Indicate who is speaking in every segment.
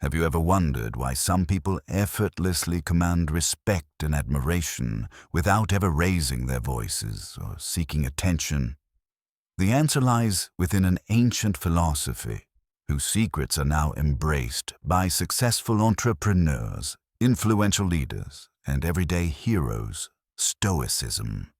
Speaker 1: Have you ever wondered why some people effortlessly command respect and admiration without ever raising their voices or seeking attention? The answer lies within an ancient philosophy whose secrets are now embraced by successful entrepreneurs, influential leaders, and everyday heroes: Stoicism.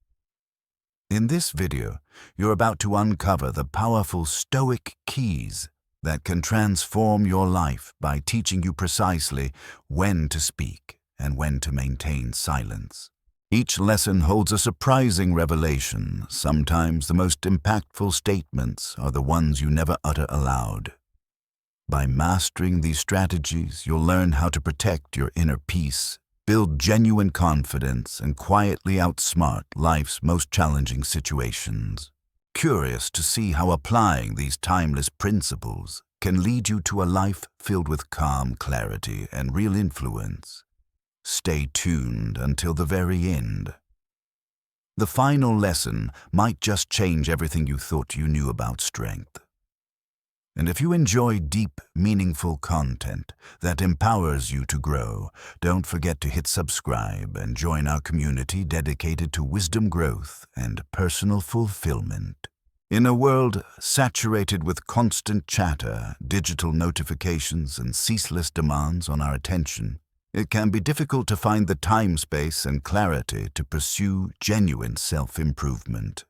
Speaker 1: In this video, you're about to uncover the powerful Stoic keys that can transform your life by teaching you precisely when to speak and when to maintain silence. Each lesson holds a surprising revelation. Sometimes the most impactful statements are the ones you never utter aloud. By mastering these strategies, you'll learn how to protect your inner peace, build genuine confidence, and quietly outsmart life's most challenging situations. Curious to see how applying these timeless principles can lead you to a life filled with calm clarity and real influence? Stay tuned until the very end. The final lesson might just change everything you thought you knew about strength. And if you enjoy deep, meaningful content that empowers you to grow, don't forget to hit subscribe and join our community dedicated to wisdom growth and personal fulfillment. In a world saturated with constant chatter, digital notifications, and ceaseless demands on our attention, it can be difficult to find the time, space, and clarity to pursue genuine self-improvement.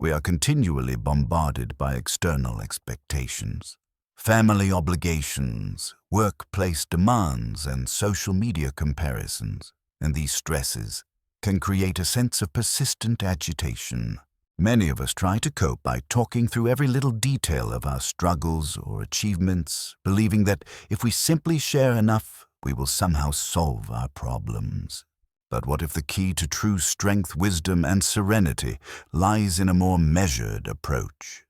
Speaker 1: We are continually bombarded by external expectations, family obligations, workplace demands, and social media comparisons, and these stresses can create a sense of persistent agitation. Many of us try to cope by talking through every little detail of our struggles or achievements, believing that if we simply share enough, we will somehow solve our problems. But what if the key to true strength, wisdom, and serenity lies in a more measured approach?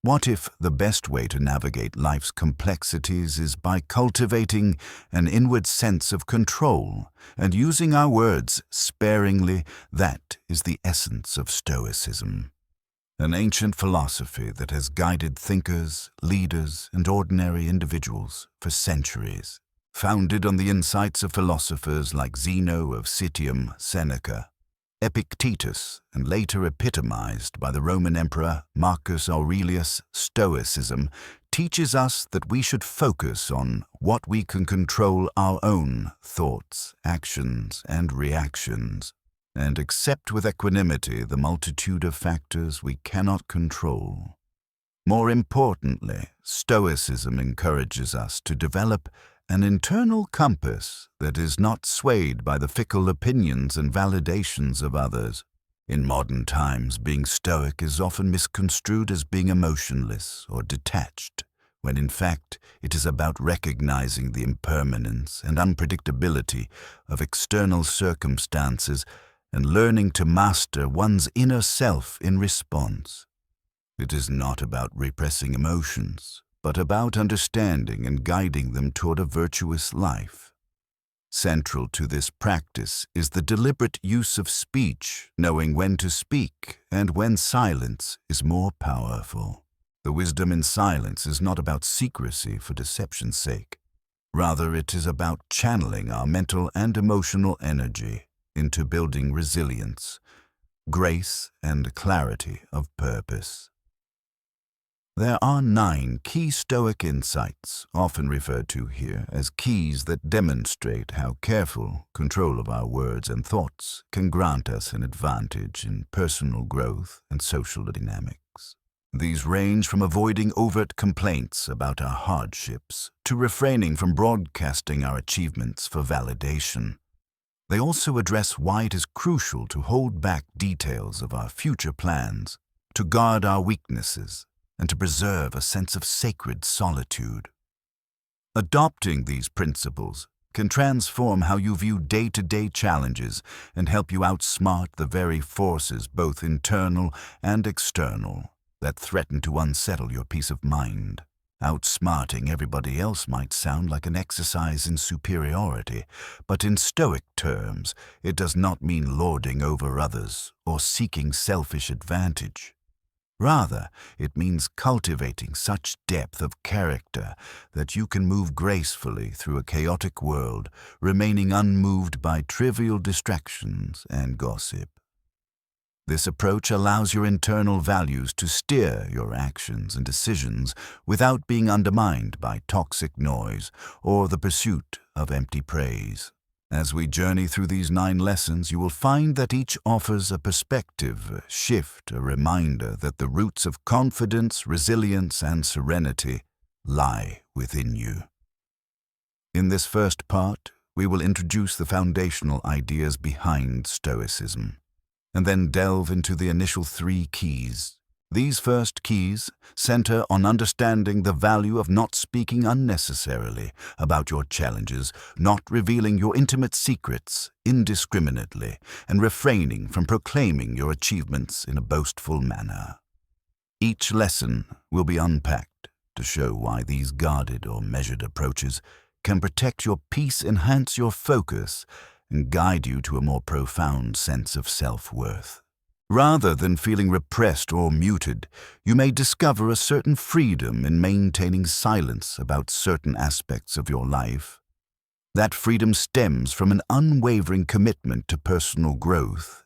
Speaker 1: What if the best way to navigate life's complexities is by cultivating an inward sense of control and using our words sparingly? That is the essence of Stoicism, an ancient philosophy that has guided thinkers, leaders, and ordinary individuals for centuries. Founded on the insights of philosophers like Zeno of Citium, Seneca, Epictetus, and later epitomized by the Roman Emperor Marcus Aurelius, Stoicism teaches us that we should focus on what we can control: our own thoughts, actions, and reactions, and accept with equanimity the multitude of factors we cannot control. More importantly, Stoicism encourages us to develop an internal compass that is not swayed by the fickle opinions and validations of others. In modern times, being stoic is often misconstrued as being emotionless or detached, when in fact it is about recognizing the impermanence and unpredictability of external circumstances and learning to master one's inner self in response. It is not about repressing emotions, but about understanding and guiding them toward a virtuous life. Central to this practice is the deliberate use of speech, knowing when to speak and when silence is more powerful. The wisdom in silence is not about secrecy for deception's sake. Rather, it is about channeling our mental and emotional energy into building resilience, grace, and clarity of purpose. There are 9 key Stoic insights, often referred to here as keys, that demonstrate how careful control of our words and thoughts can grant us an advantage in personal growth and social dynamics. These range from avoiding overt complaints about our hardships to refraining from broadcasting our achievements for validation. They also address why it is crucial to hold back details of our future plans, to guard our weaknesses, and to preserve a sense of sacred solitude. Adopting these principles can transform how you view day-to-day challenges and help you outsmart the very forces, both internal and external, that threaten to unsettle your peace of mind. Outsmarting everybody else might sound like an exercise in superiority, but in Stoic terms, it does not mean lording over others or seeking selfish advantage. Rather, it means cultivating such depth of character that you can move gracefully through a chaotic world, remaining unmoved by trivial distractions and gossip. This approach allows your internal values to steer your actions and decisions without being undermined by toxic noise or the pursuit of empty praise. As we journey through these 9 lessons, you will find that each offers a perspective, a shift, a reminder that the roots of confidence, resilience, and serenity lie within you. In this first part, we will introduce the foundational ideas behind Stoicism, and then delve into the initial 3 keys. These first keys center on understanding the value of not speaking unnecessarily about your challenges, not revealing your intimate secrets indiscriminately, and refraining from proclaiming your achievements in a boastful manner. Each lesson will be unpacked to show why these guarded or measured approaches can protect your peace, enhance your focus, and guide you to a more profound sense of self-worth. Rather than feeling repressed or muted, you may discover a certain freedom in maintaining silence about certain aspects of your life. That freedom stems from an unwavering commitment to personal growth.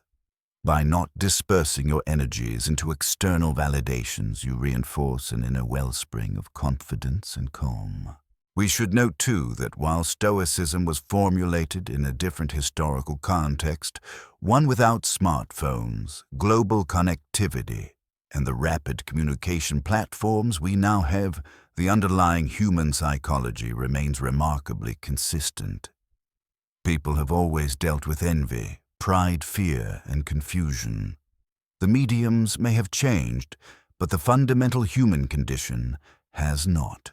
Speaker 1: By not dispersing your energies into external validations, you reinforce an inner wellspring of confidence and calm. We should note, too, that while Stoicism was formulated in a different historical context, one without smartphones, global connectivity, and the rapid communication platforms we now have, the underlying human psychology remains remarkably consistent. People have always dealt with envy, pride, fear, and confusion. The mediums may have changed, but the fundamental human condition has not.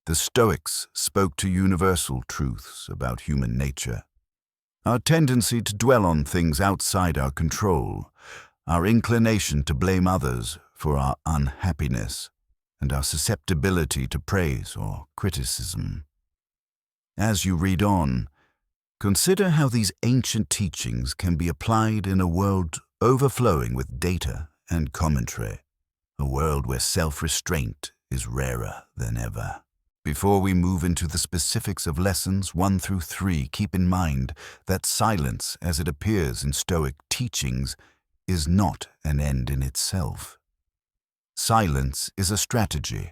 Speaker 1: The Stoics spoke to universal truths about human nature. Our tendency to dwell on things outside our control, our inclination to blame others for our unhappiness, and our susceptibility to praise or criticism. As you read on, consider how these ancient teachings can be applied in a world overflowing with data and commentary, a world where self-restraint is rarer than ever. Before we move into the specifics of lessons 1 through 3, keep in mind that silence, as it appears in Stoic teachings, is not an end in itself. Silence is a strategy,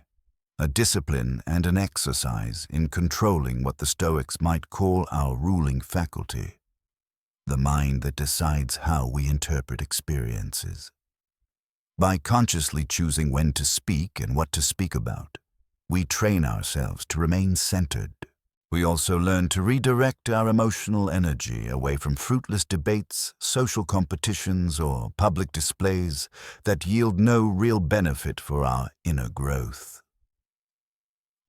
Speaker 1: a discipline, and an exercise in controlling what the Stoics might call our ruling faculty, the mind that decides how we interpret experiences. By consciously choosing when to speak and what to speak about, we train ourselves to remain centered. We also learn to redirect our emotional energy away from fruitless debates, social competitions, or public displays that yield no real benefit for our inner growth.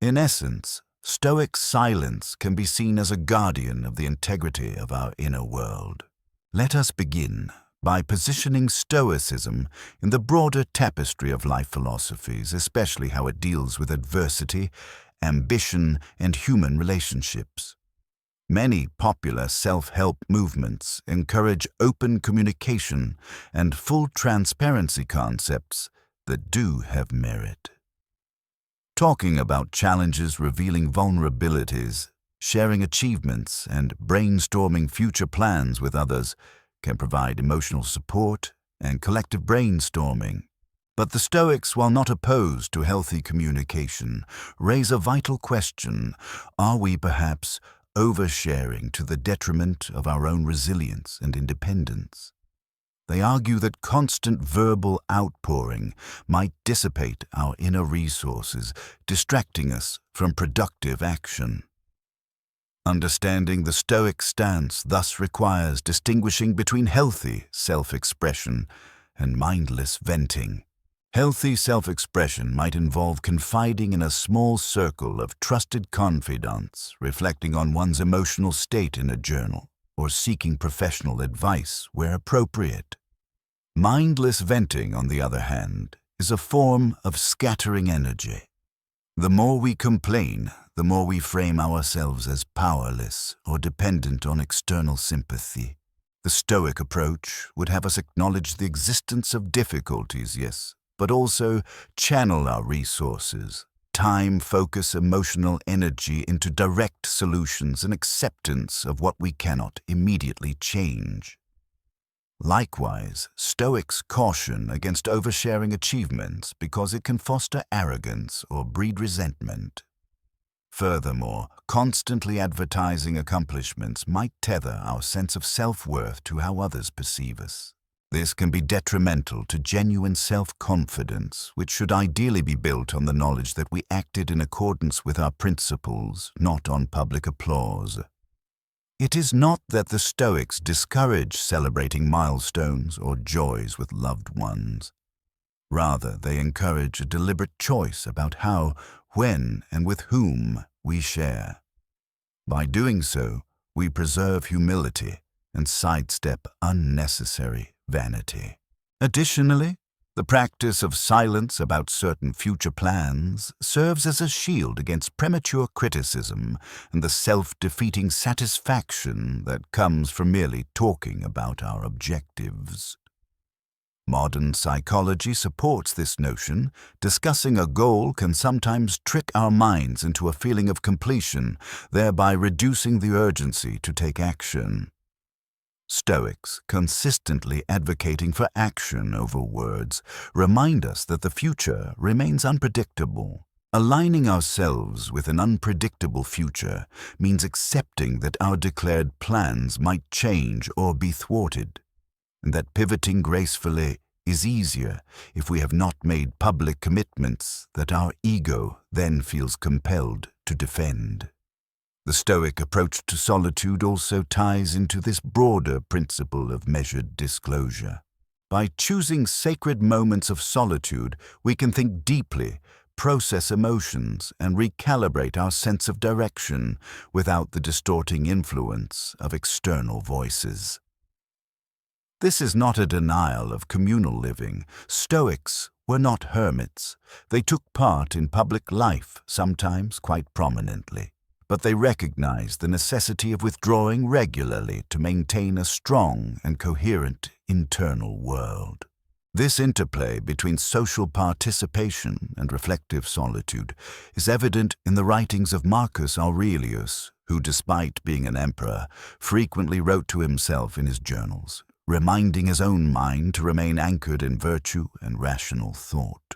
Speaker 1: In essence, Stoic silence can be seen as a guardian of the integrity of our inner world. Let us begin by positioning Stoicism in the broader tapestry of life philosophies, especially how it deals with adversity, ambition, and human relationships. Many popular self-help movements encourage open communication and full transparency concepts that do have merit. Talking about challenges, revealing vulnerabilities, sharing achievements, and brainstorming future plans with others can provide emotional support and collective brainstorming. But the Stoics, while not opposed to healthy communication, raise a vital question: are we perhaps oversharing to the detriment of our own resilience and independence? They argue that constant verbal outpouring might dissipate our inner resources, distracting us from productive action. Understanding the Stoic stance thus requires distinguishing between healthy self-expression and mindless venting. Healthy self-expression might involve confiding in a small circle of trusted confidants, reflecting on one's emotional state in a journal, or seeking professional advice where appropriate. Mindless venting, on the other hand, is a form of scattering energy. The more we complain, the more we frame ourselves as powerless or dependent on external sympathy. The Stoic approach would have us acknowledge the existence of difficulties, yes, but also channel our resources, time, focus, emotional energy into direct solutions and acceptance of what we cannot immediately change. Likewise, Stoics caution against oversharing achievements because it can foster arrogance or breed resentment. Furthermore, constantly advertising accomplishments might tether our sense of self-worth to how others perceive us. This can be detrimental to genuine self-confidence, which should ideally be built on the knowledge that we acted in accordance with our principles, not on public applause. It is not that the Stoics discourage celebrating milestones or joys with loved ones. Rather, they encourage a deliberate choice about how, when, and with whom we share. By doing so, we preserve humility and sidestep unnecessary vanity. Additionally, the practice of silence about certain future plans serves as a shield against premature criticism and the self-defeating satisfaction that comes from merely talking about our objectives. Modern psychology supports this notion. Discussing a goal can sometimes trick our minds into a feeling of completion, thereby reducing the urgency to take action. Stoics, consistently advocating for action over words, remind us that the future remains unpredictable. Aligning ourselves with an unpredictable future means accepting that our declared plans might change or be thwarted, and that pivoting gracefully is easier if we have not made public commitments that our ego then feels compelled to defend. The Stoic approach to solitude also ties into this broader principle of measured disclosure. By choosing sacred moments of solitude, we can think deeply, process emotions, and recalibrate our sense of direction without the distorting influence of external voices. This is not a denial of communal living. Stoics were not hermits. They took part in public life, sometimes quite prominently, but they recognized the necessity of withdrawing regularly to maintain a strong and coherent internal world. This interplay between social participation and reflective solitude is evident in the writings of Marcus Aurelius, who, despite being an emperor, frequently wrote to himself in his journals, reminding his own mind to remain anchored in virtue and rational thought.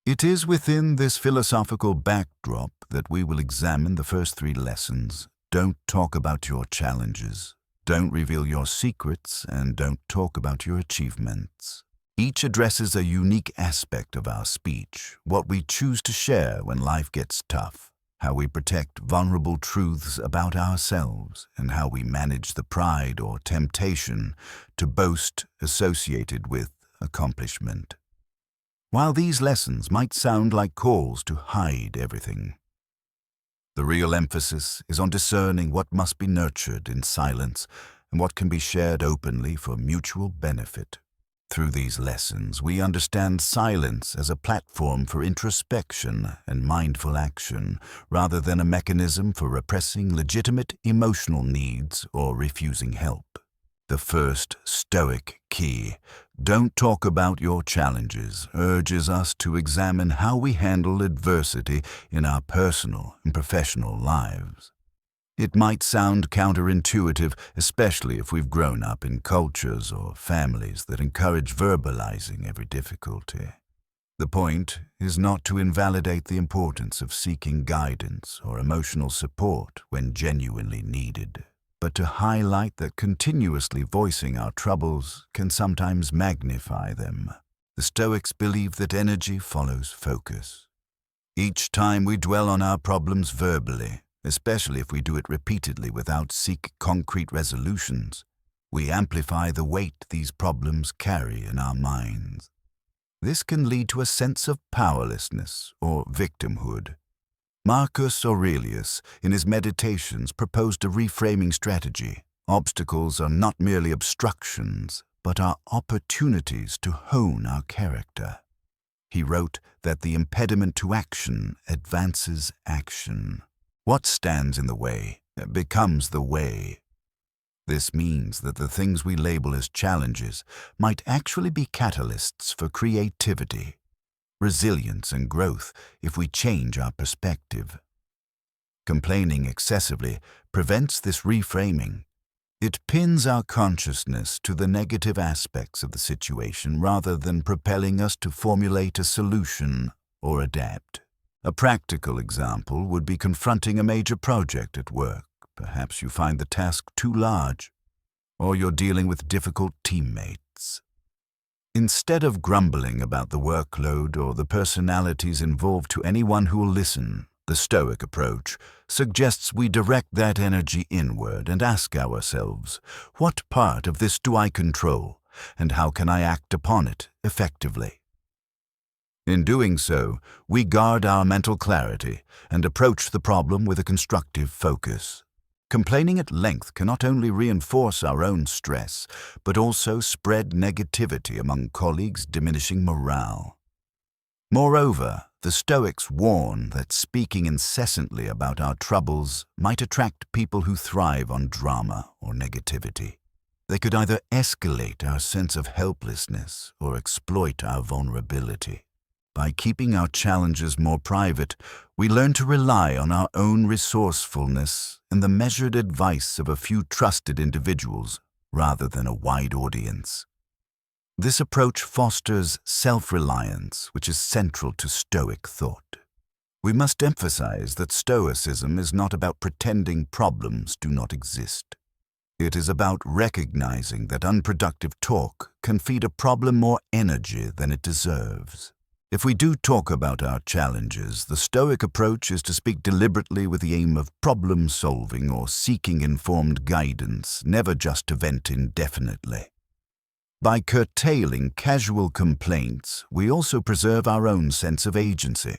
Speaker 1: It is within this philosophical backdrop that we will examine the first 3 lessons. Don't talk about your challenges, don't reveal your secrets, and don't talk about your achievements. Each addresses a unique aspect of our speech, what we choose to share when life gets tough, how we protect vulnerable truths about ourselves, and how we manage the pride or temptation to boast associated with accomplishment. While these lessons might sound like calls to hide everything, the real emphasis is on discerning what must be nurtured in silence and what can be shared openly for mutual benefit. Through these lessons, we understand silence as a platform for introspection and mindful action, rather than a mechanism for repressing legitimate emotional needs or refusing help. The first Stoic key, don't talk about your challenges, urges us to examine how we handle adversity in our personal and professional lives. It might sound counterintuitive, especially if we've grown up in cultures or families that encourage verbalizing every difficulty. The point is not to invalidate the importance of seeking guidance or emotional support when genuinely needed, but to highlight that continuously voicing our troubles can sometimes magnify them. The Stoics believe that energy follows focus. Each time we dwell on our problems verbally, especially if we do it repeatedly without seek concrete resolutions, we amplify the weight these problems carry in our minds. This can lead to a sense of powerlessness or victimhood. Marcus Aurelius, in his Meditations, proposed a reframing strategy. Obstacles are not merely obstructions, but are opportunities to hone our character. He wrote that the impediment to action advances action. What stands in the way becomes the way. This means that the things we label as challenges might actually be catalysts for creativity, resilience, and growth if we change our perspective. Complaining excessively prevents this reframing. It pins our consciousness to the negative aspects of the situation rather than propelling us to formulate a solution or adapt. A practical example would be confronting a major project at work. Perhaps you find the task too large, or you're dealing with difficult teammates. Instead of grumbling about the workload or the personalities involved to anyone who will listen, the Stoic approach suggests we direct that energy inward and ask ourselves, what part of this do I control, and how can I act upon it effectively? In doing so, we guard our mental clarity and approach the problem with a constructive focus. Complaining at length can not only reinforce our own stress, but also spread negativity among colleagues, diminishing morale. Moreover, the Stoics warn that speaking incessantly about our troubles might attract people who thrive on drama or negativity. They could either escalate our sense of helplessness or exploit our vulnerability. By keeping our challenges more private, we learn to rely on our own resourcefulness and the measured advice of a few trusted individuals rather than a wide audience. This approach fosters self-reliance, which is central to Stoic thought. We must emphasize that Stoicism is not about pretending problems do not exist. It is about recognizing that unproductive talk can feed a problem more energy than it deserves. If we do talk about our challenges, the Stoic approach is to speak deliberately with the aim of problem-solving or seeking informed guidance, never just to vent indefinitely. By curtailing casual complaints, we also preserve our own sense of agency.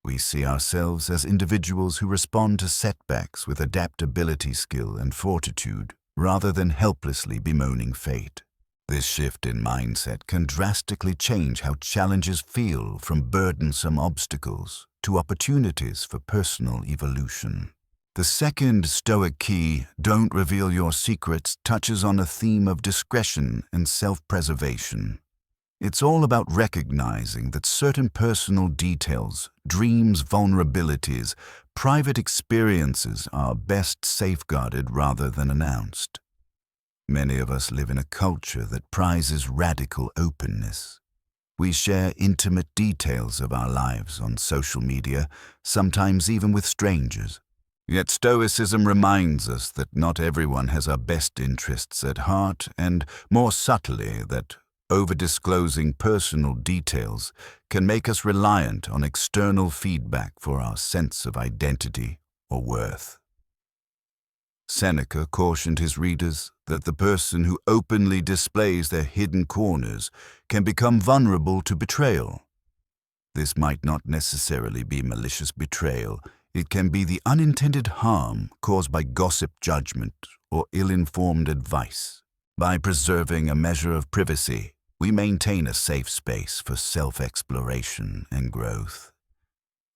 Speaker 1: We see ourselves as individuals who respond to setbacks with adaptability, skill, and fortitude, rather than helplessly bemoaning fate. This shift in mindset can drastically change how challenges feel, from burdensome obstacles to opportunities for personal evolution. The second Stoic key, don't reveal your secrets, touches on a theme of discretion and self-preservation. It's all about recognizing that certain personal details, dreams, vulnerabilities, private experiences are best safeguarded rather than announced. Many of us live in a culture that prizes radical openness. We share intimate details of our lives on social media, sometimes even with strangers. Yet Stoicism reminds us that not everyone has our best interests at heart, and more subtly that over-disclosing personal details can make us reliant on external feedback for our sense of identity or worth. Seneca cautioned his readers that the person who openly displays their hidden corners can become vulnerable to betrayal. This might not necessarily be malicious betrayal. It can be the unintended harm caused by gossip, judgment, or ill-informed advice. By preserving a measure of privacy, we maintain a safe space for self-exploration and growth.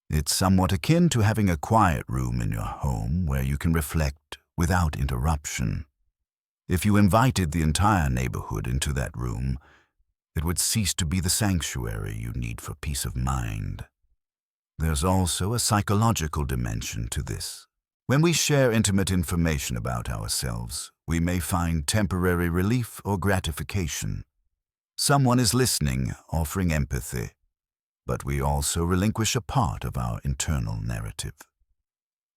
Speaker 1: It's somewhat akin to having a quiet room in your home where you can reflect without interruption. If you invited the entire neighborhood into that room, it would cease to be the sanctuary you need for peace of mind. There's also a psychological dimension to this. When we share intimate information about ourselves, we may find temporary relief or gratification. Someone is listening, offering empathy, but we also relinquish a part of our internal narrative.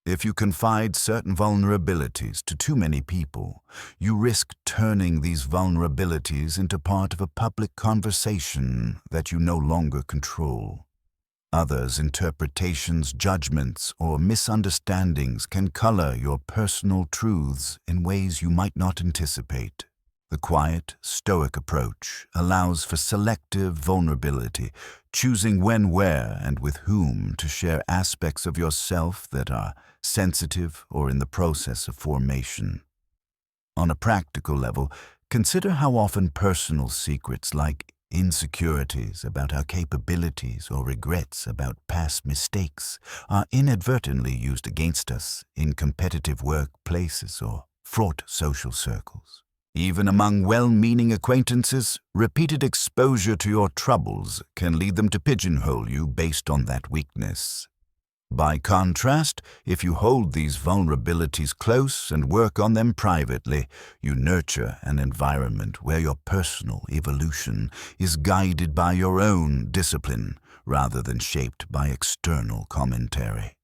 Speaker 1: If you confide certain vulnerabilities to too many people, you risk turning these vulnerabilities into part of a public conversation that you no longer control. Others' interpretations, judgments, or misunderstandings can color your personal truths in ways you might not anticipate. The quiet, Stoic approach allows for selective vulnerability, choosing when, where, and with whom to share aspects of yourself that are sensitive or in the process of formation. On a practical level, consider how often personal secrets like insecurities about our capabilities or regrets about past mistakes are inadvertently used against us in competitive workplaces or fraught social circles. Even among well-meaning acquaintances, repeated exposure to your troubles can lead them to pigeonhole you based on that weakness. By contrast, if you hold these vulnerabilities close and work on them privately, you nurture an environment where your personal evolution is guided by your own discipline rather than shaped by external commentary.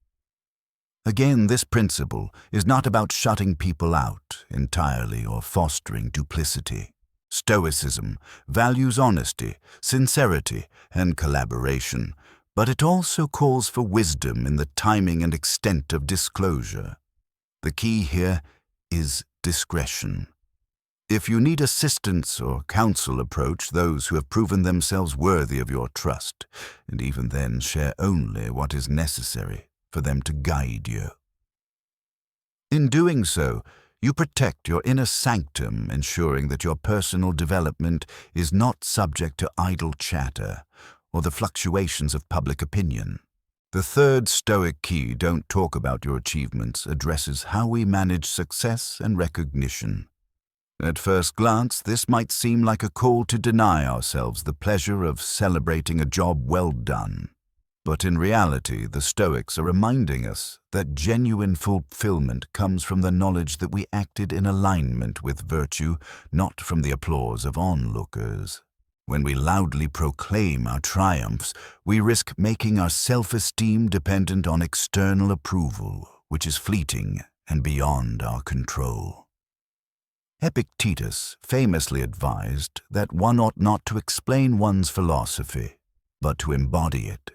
Speaker 1: Again, this principle is not about shutting people out entirely or fostering duplicity. Stoicism values honesty, sincerity, and collaboration, but it also calls for wisdom in the timing and extent of disclosure. The key here is discretion. If you need assistance or counsel, approach those who have proven themselves worthy of your trust, and even then share only what is necessary for them to guide you. In doing so, you protect your inner sanctum, ensuring that your personal development is not subject to idle chatter or the fluctuations of public opinion. The third Stoic key, don't talk about your achievements, addresses how we manage success and recognition. At first glance, this might seem like a call to deny ourselves the pleasure of celebrating a job well done. But in reality, the Stoics are reminding us that genuine fulfillment comes from the knowledge that we acted in alignment with virtue, not from the applause of onlookers. When we loudly proclaim our triumphs, we risk making our self-esteem dependent on external approval, which is fleeting and beyond our control. Epictetus famously advised that one ought not to explain one's philosophy, but to embody it.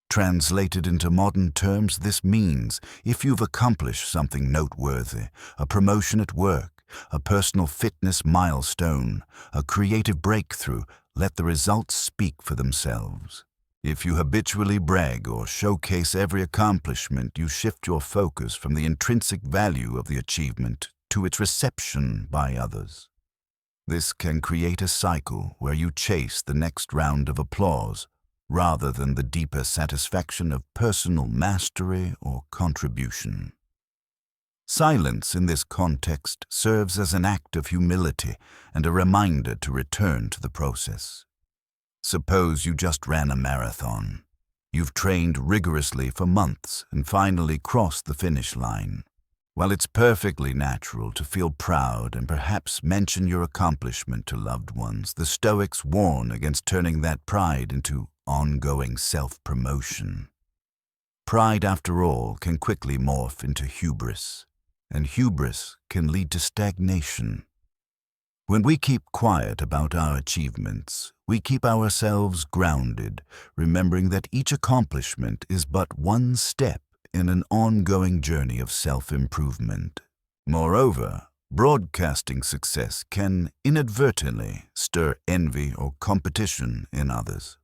Speaker 1: Translated into modern terms, this means if you've accomplished something noteworthy, a promotion at work, a personal fitness milestone, a creative breakthrough, let the results speak for themselves. If you habitually brag or showcase every accomplishment, you shift your focus from the intrinsic value of the achievement to its reception by others. This can create a cycle where you chase the next round of applause, rather than the deeper satisfaction of personal mastery or contribution. Silence in this context serves as an act of humility and a reminder to return to the process. Suppose you just ran a marathon. You've trained rigorously for months and finally crossed the finish line. While it's perfectly natural to feel proud and perhaps mention your accomplishment to loved ones, the Stoics warn against turning that pride into ongoing self-promotion. Pride, after all, can quickly morph into hubris, and hubris can lead to stagnation. When we keep quiet about our achievements, we keep ourselves grounded, remembering that each accomplishment is but one step in an ongoing journey of self-improvement. Moreover, broadcasting success can inadvertently stir envy or competition in others.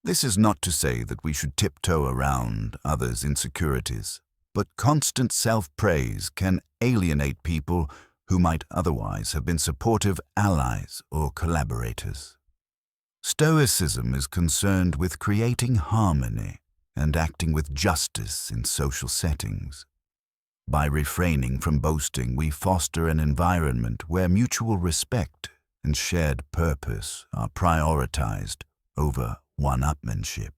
Speaker 1: This is not to say that we should tiptoe around others' insecurities, but constant self-praise can alienate people who might otherwise have been supportive allies or collaborators. Stoicism is concerned with creating harmony and acting with justice in social settings. By refraining from boasting, we foster an environment where mutual respect and shared purpose are prioritized over one-upmanship.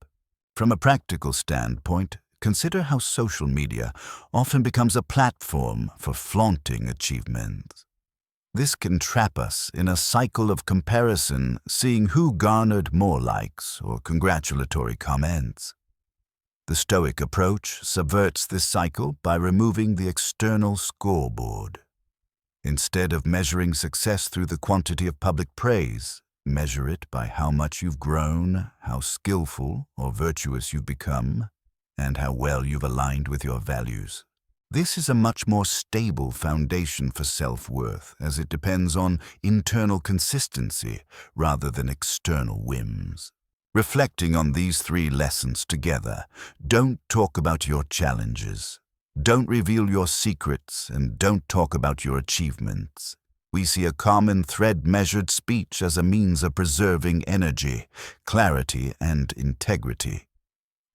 Speaker 1: From a practical standpoint, consider how social media often becomes a platform for flaunting achievements. This can trap us in a cycle of comparison, seeing who garnered more likes or congratulatory comments. The Stoic approach subverts this cycle by removing the external scoreboard. Instead of measuring success through the quantity of public praise, measure it by how much you've grown, how skillful or virtuous you've become, and how well you've aligned with your values. This is a much more stable foundation for self-worth, as it depends on internal consistency rather than external whims. Reflecting on these three lessons together, don't talk about your challenges, don't reveal your secrets, and don't talk about your achievements. We see a common thread: measured speech as a means of preserving energy, clarity, and integrity.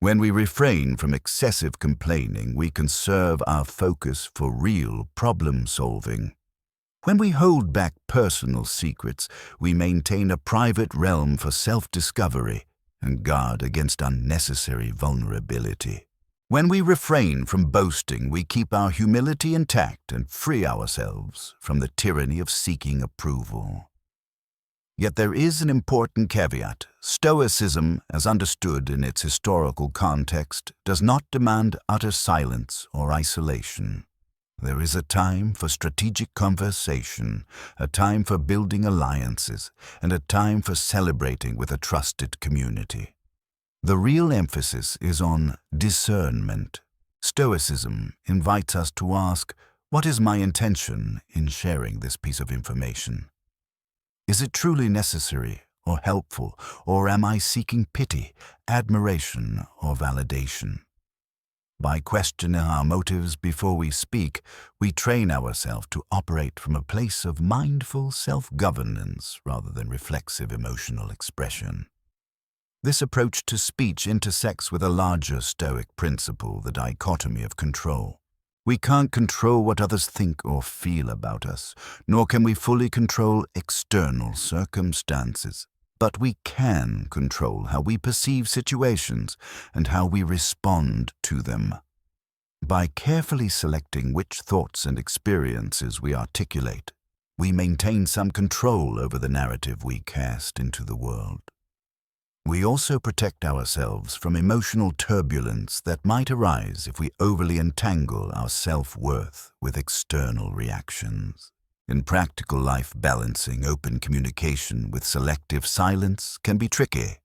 Speaker 1: When we refrain from excessive complaining, we conserve our focus for real problem solving. When we hold back personal secrets, we maintain a private realm for self-discovery and guard against unnecessary vulnerability. When we refrain from boasting, we keep our humility intact and free ourselves from the tyranny of seeking approval. Yet there is an important caveat. Stoicism, as understood in its historical context, does not demand utter silence or isolation. There is a time for strategic conversation, a time for building alliances, and a time for celebrating with a trusted community. The real emphasis is on discernment. Stoicism invites us to ask, what is my intention in sharing this piece of information? Is it truly necessary or helpful, or am I seeking pity, admiration, or validation? By questioning our motives before we speak, we train ourselves to operate from a place of mindful self-governance rather than reflexive emotional expression. This approach to speech intersects with a larger Stoic principle, the dichotomy of control. We can't control what others think or feel about us, nor can we fully control external circumstances. But we can control how we perceive situations and how we respond to them. By carefully selecting which thoughts and experiences we articulate, we maintain some control over the narrative we cast into the world. We also protect ourselves from emotional turbulence that might arise if we overly entangle our self-worth with external reactions. In practical life, balancing open communication with selective silence can be tricky.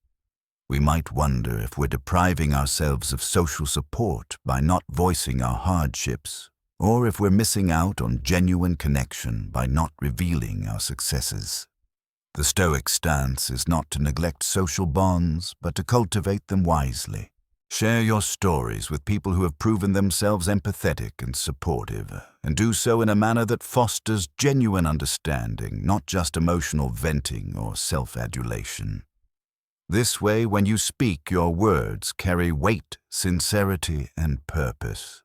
Speaker 1: We might wonder if we're depriving ourselves of social support by not voicing our hardships, or if we're missing out on genuine connection by not revealing our successes. The Stoic stance is not to neglect social bonds, but to cultivate them wisely. Share your stories with people who have proven themselves empathetic and supportive, and do so in a manner that fosters genuine understanding, not just emotional venting or self-adulation. This way, when you speak, your words carry weight, sincerity, and purpose.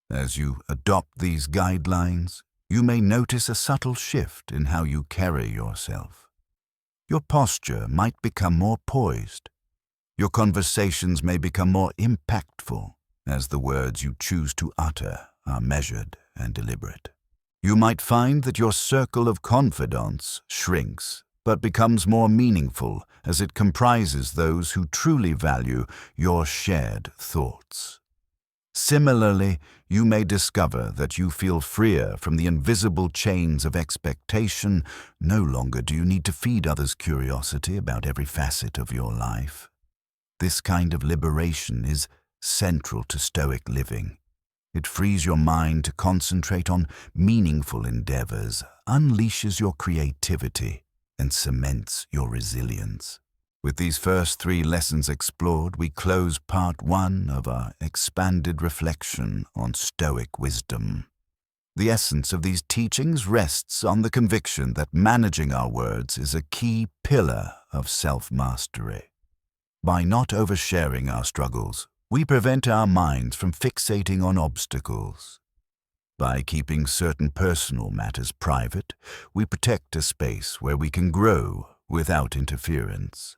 Speaker 1: As you adopt these guidelines, you may notice a subtle shift in how you carry yourself. Your posture might become more poised. Your conversations may become more impactful as the words you choose to utter are measured and deliberate. You might find that your circle of confidants shrinks, but becomes more meaningful as it comprises those who truly value your shared thoughts. Similarly, you may discover that you feel freer from the invisible chains of expectation. No longer do you need to feed others' curiosity about every facet of your life. This kind of liberation is central to Stoic living. It frees your mind to concentrate on meaningful endeavors, unleashes your creativity, and cements your resilience. With these first 3 lessons explored, we close part 1 of our expanded reflection on Stoic wisdom. The essence of these teachings rests on the conviction that managing our words is a key pillar of self-mastery. By not oversharing our struggles, we prevent our minds from fixating on obstacles. By keeping certain personal matters private, we protect a space where we can grow without interference.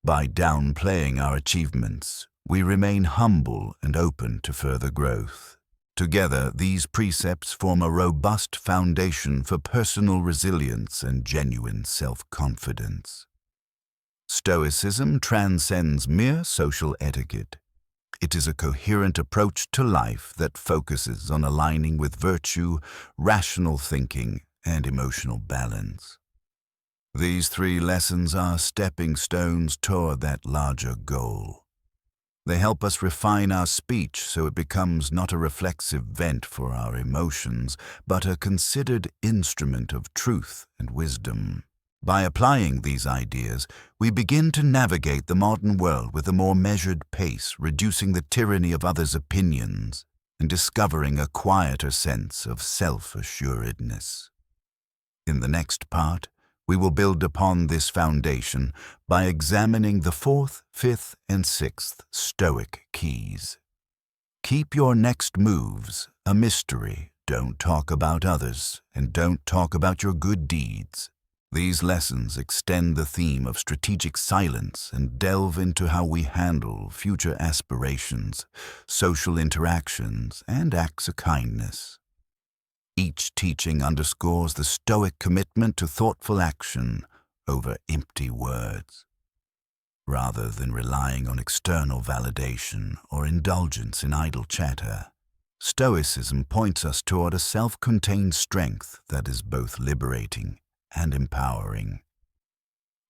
Speaker 1: By downplaying our achievements, we remain humble and open to further growth. Together, these precepts form a robust foundation for personal resilience and genuine self-confidence. Stoicism transcends mere social etiquette. It is a coherent approach to life that focuses on aligning with virtue, rational thinking, and emotional balance. These 3 lessons are stepping stones toward that larger goal. They help us refine our speech so it becomes not a reflexive vent for our emotions, but a considered instrument of truth and wisdom. By applying these ideas, we begin to navigate the modern world with a more measured pace, reducing the tyranny of others' opinions and discovering a quieter sense of self-assuredness. In the next part, We will build upon this foundation by examining the 4th, 5th, and 6th Stoic keys. Keep your next moves a mystery. Don't talk about others, and don't talk about your good deeds. These lessons extend the theme of strategic silence and delve into how we handle future aspirations, social interactions, and acts of kindness. Each teaching underscores the Stoic commitment to thoughtful action over empty words. Rather than relying on external validation or indulgence in idle chatter, Stoicism points us toward a self-contained strength that is both liberating and empowering.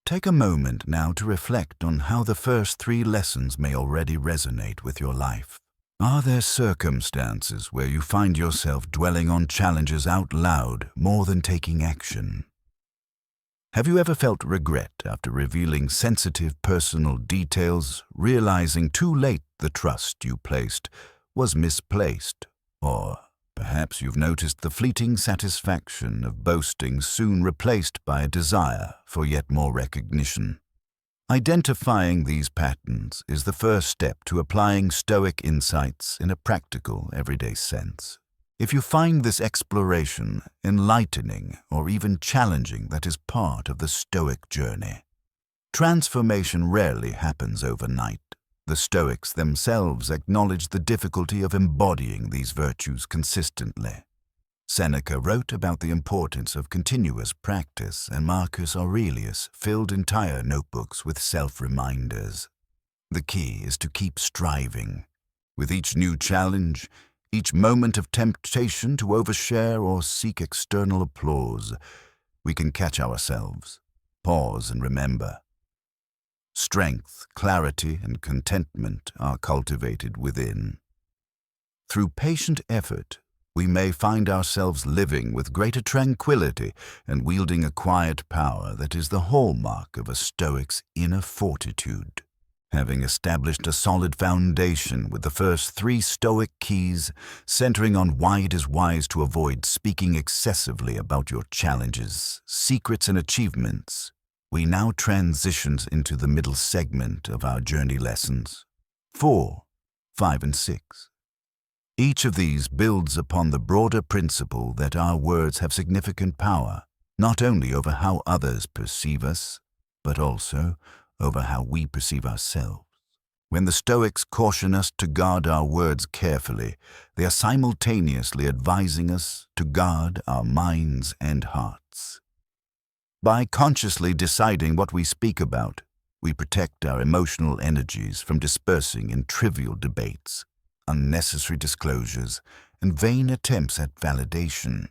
Speaker 1: Take a moment now to reflect on how the first 3 lessons may already resonate with your life. Are there circumstances where you find yourself dwelling on challenges out loud more than taking action? Have you ever felt regret after revealing sensitive personal details, realizing too late the trust you placed was misplaced? Or perhaps you've noticed the fleeting satisfaction of boasting soon replaced by a desire for yet more recognition. Identifying these patterns is the first step to applying Stoic insights in a practical, everyday sense. If you find this exploration enlightening or even challenging, that is part of the Stoic journey. Transformation rarely happens overnight. The Stoics themselves acknowledge the difficulty of embodying these virtues consistently. Seneca wrote about the importance of continuous practice, and Marcus Aurelius filled entire notebooks with self-reminders. The key is to keep striving. With each new challenge, each moment of temptation to overshare or seek external applause, we can catch ourselves, pause and remember. Strength, clarity, and contentment are cultivated within. Through patient effort, we may find ourselves living with greater tranquility and wielding a quiet power that is the hallmark of a Stoic's inner fortitude. Having established a solid foundation with the first 3 Stoic keys, centering on why it is wise to avoid speaking excessively about your challenges, secrets, and achievements, we now transition into the middle segment of our journey lessons, 4, 5, and 6. Each of these builds upon the broader principle that our words have significant power, not only over how others perceive us, but also over how we perceive ourselves. When the Stoics caution us to guard our words carefully, they are simultaneously advising us to guard our minds and hearts. By consciously deciding what we speak about, we protect our emotional energies from dispersing in trivial debates, unnecessary disclosures, and vain attempts at validation.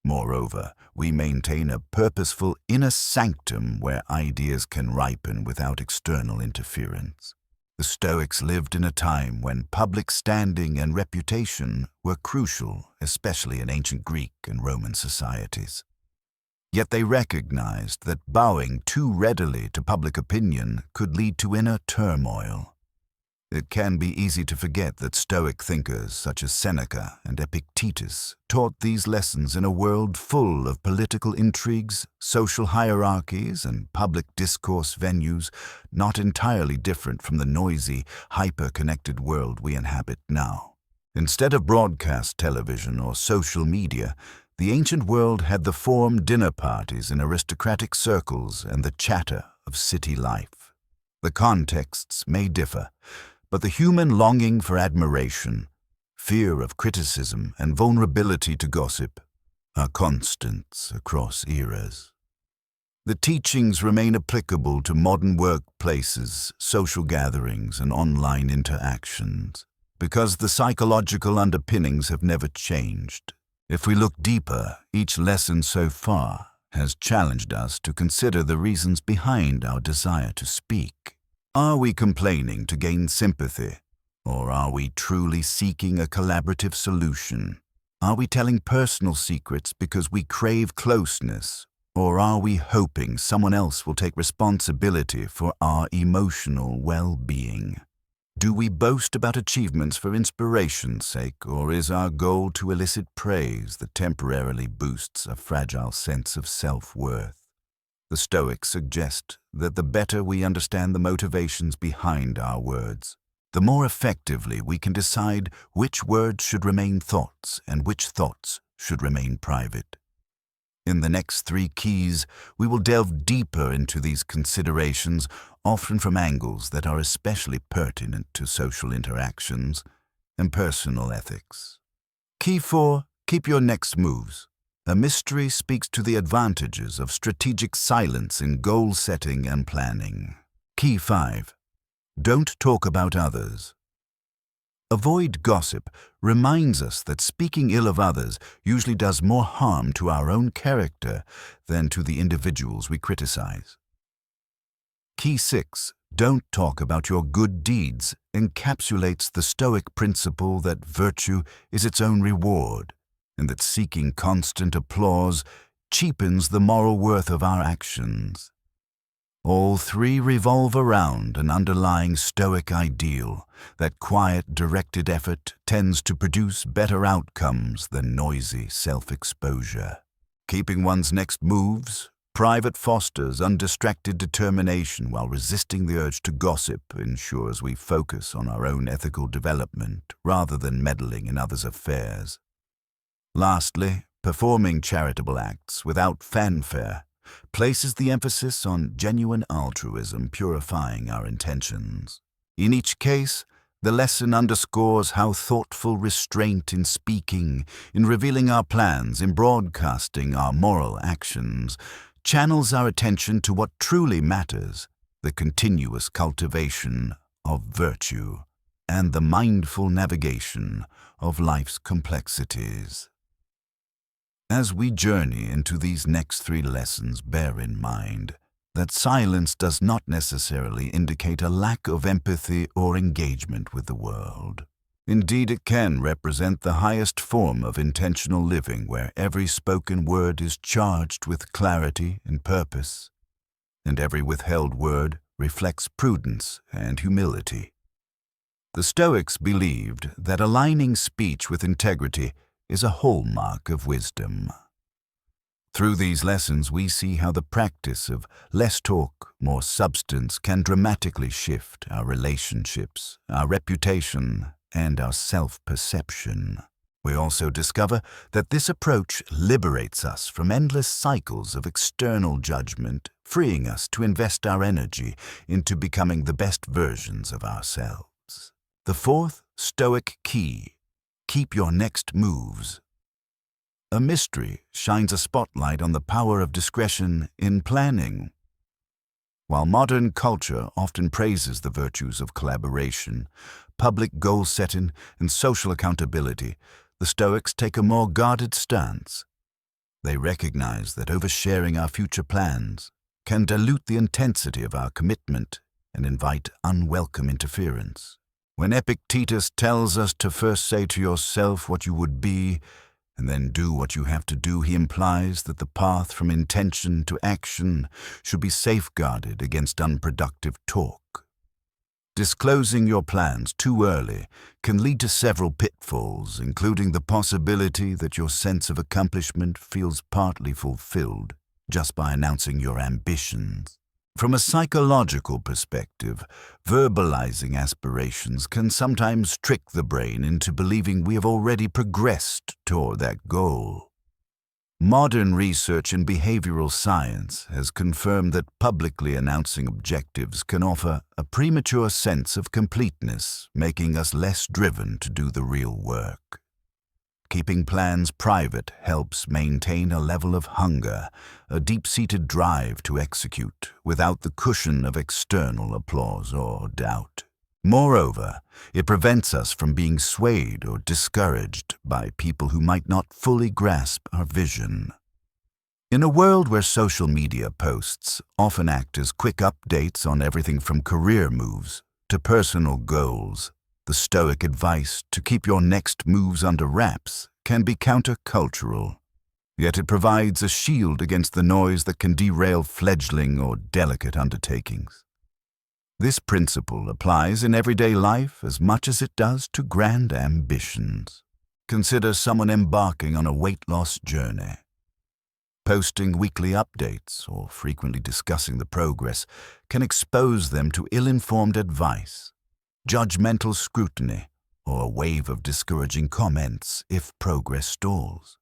Speaker 1: Moreover, we maintain a purposeful inner sanctum where ideas can ripen without external interference. The Stoics lived in a time when public standing and reputation were crucial, especially in ancient Greek and Roman societies. Yet they recognized that bowing too readily to public opinion could lead to inner turmoil. It can be easy to forget that Stoic thinkers such as Seneca and Epictetus taught these lessons in a world full of political intrigues, social hierarchies, and public discourse venues not entirely different from the noisy, hyper-connected world we inhabit now. Instead of broadcast television or social media, the ancient world had the form dinner parties in aristocratic circles and the chatter of city life. The contexts may differ, but the human longing for admiration, fear of criticism, and vulnerability to gossip are constants across eras. The teachings remain applicable to modern workplaces, social gatherings, and online interactions, because the psychological underpinnings have never changed. If we look deeper, each lesson so far has challenged us to consider the reasons behind our desire to speak. Are we complaining to gain sympathy, or are we truly seeking a collaborative solution? Are we telling personal secrets because we crave closeness, or are we hoping someone else will take responsibility for our emotional well-being? Do we boast about achievements for inspiration's sake, or is our goal to elicit praise that temporarily boosts a fragile sense of self-worth? The Stoics suggest that the better we understand the motivations behind our words, the more effectively we can decide which words should remain thoughts and which thoughts should remain private. In the next 3 keys, we will delve deeper into these considerations, often from angles that are especially pertinent to social interactions and personal ethics. Key 4, keep your next moves. A mystery speaks to the advantages of strategic silence in goal setting and planning. Key 5, don't talk about others. Avoid gossip reminds us that speaking ill of others usually does more harm to our own character than to the individuals we criticize. Key 6, don't talk about your good deeds, encapsulates the Stoic principle that virtue is its own reward, and that seeking constant applause cheapens the moral worth of our actions. All 3 revolve around an underlying Stoic ideal that quiet, directed effort tends to produce better outcomes than noisy self-exposure. Keeping one's next moves, private fosters undistracted determination while resisting the urge to gossip ensures we focus on our own ethical development rather than meddling in others' affairs. Lastly, performing charitable acts without fanfare places the emphasis on genuine altruism, purifying our intentions. In each case, the lesson underscores how thoughtful restraint in speaking, in revealing our plans, in broadcasting our moral actions, channels our attention to what truly matters, the continuous cultivation of virtue and the mindful navigation of life's complexities. As we journey into these next 3 lessons, bear in mind that silence does not necessarily indicate a lack of empathy or engagement with the world. Indeed, it can represent the highest form of intentional living where every spoken word is charged with clarity and purpose, and every withheld word reflects prudence and humility. The Stoics believed that aligning speech with integrity is a hallmark of wisdom. Through these lessons, we see how the practice of less talk, more substance can dramatically shift our relationships, our reputation, and our self-perception. We also discover that this approach liberates us from endless cycles of external judgment, freeing us to invest our energy into becoming the best versions of ourselves. The 4th Stoic key: keep your next moves. A mystery shines a spotlight on the power of discretion in planning. While modern culture often praises the virtues of collaboration, public goal setting, and social accountability, the Stoics take a more guarded stance. They recognize that oversharing our future plans can dilute the intensity of our commitment and invite unwelcome interference. When Epictetus tells us to first say to yourself what you would be, and then do what you have to do, he implies that the path from intention to action should be safeguarded against unproductive talk. Disclosing your plans too early can lead to several pitfalls, including the possibility that your sense of accomplishment feels partly fulfilled just by announcing your ambitions. From a psychological perspective, verbalizing aspirations can sometimes trick the brain into believing we have already progressed toward that goal. Modern research in behavioral science has confirmed that publicly announcing objectives can offer a premature sense of completeness, making us less driven to do the real work. Keeping plans private helps maintain a level of hunger, a deep-seated drive to execute without the cushion of external applause or doubt. Moreover, it prevents us from being swayed or discouraged by people who might not fully grasp our vision. In a world where social media posts often act as quick updates on everything from career moves to personal goals, the Stoic advice to keep your next moves under wraps can be countercultural, yet it provides a shield against the noise that can derail fledgling or delicate undertakings. This principle applies in everyday life as much as it does to grand ambitions. Consider someone embarking on a weight loss journey. Posting weekly updates or frequently discussing the progress can expose them to ill-informed advice, judgmental scrutiny, or a wave of discouraging comments if progress stalls.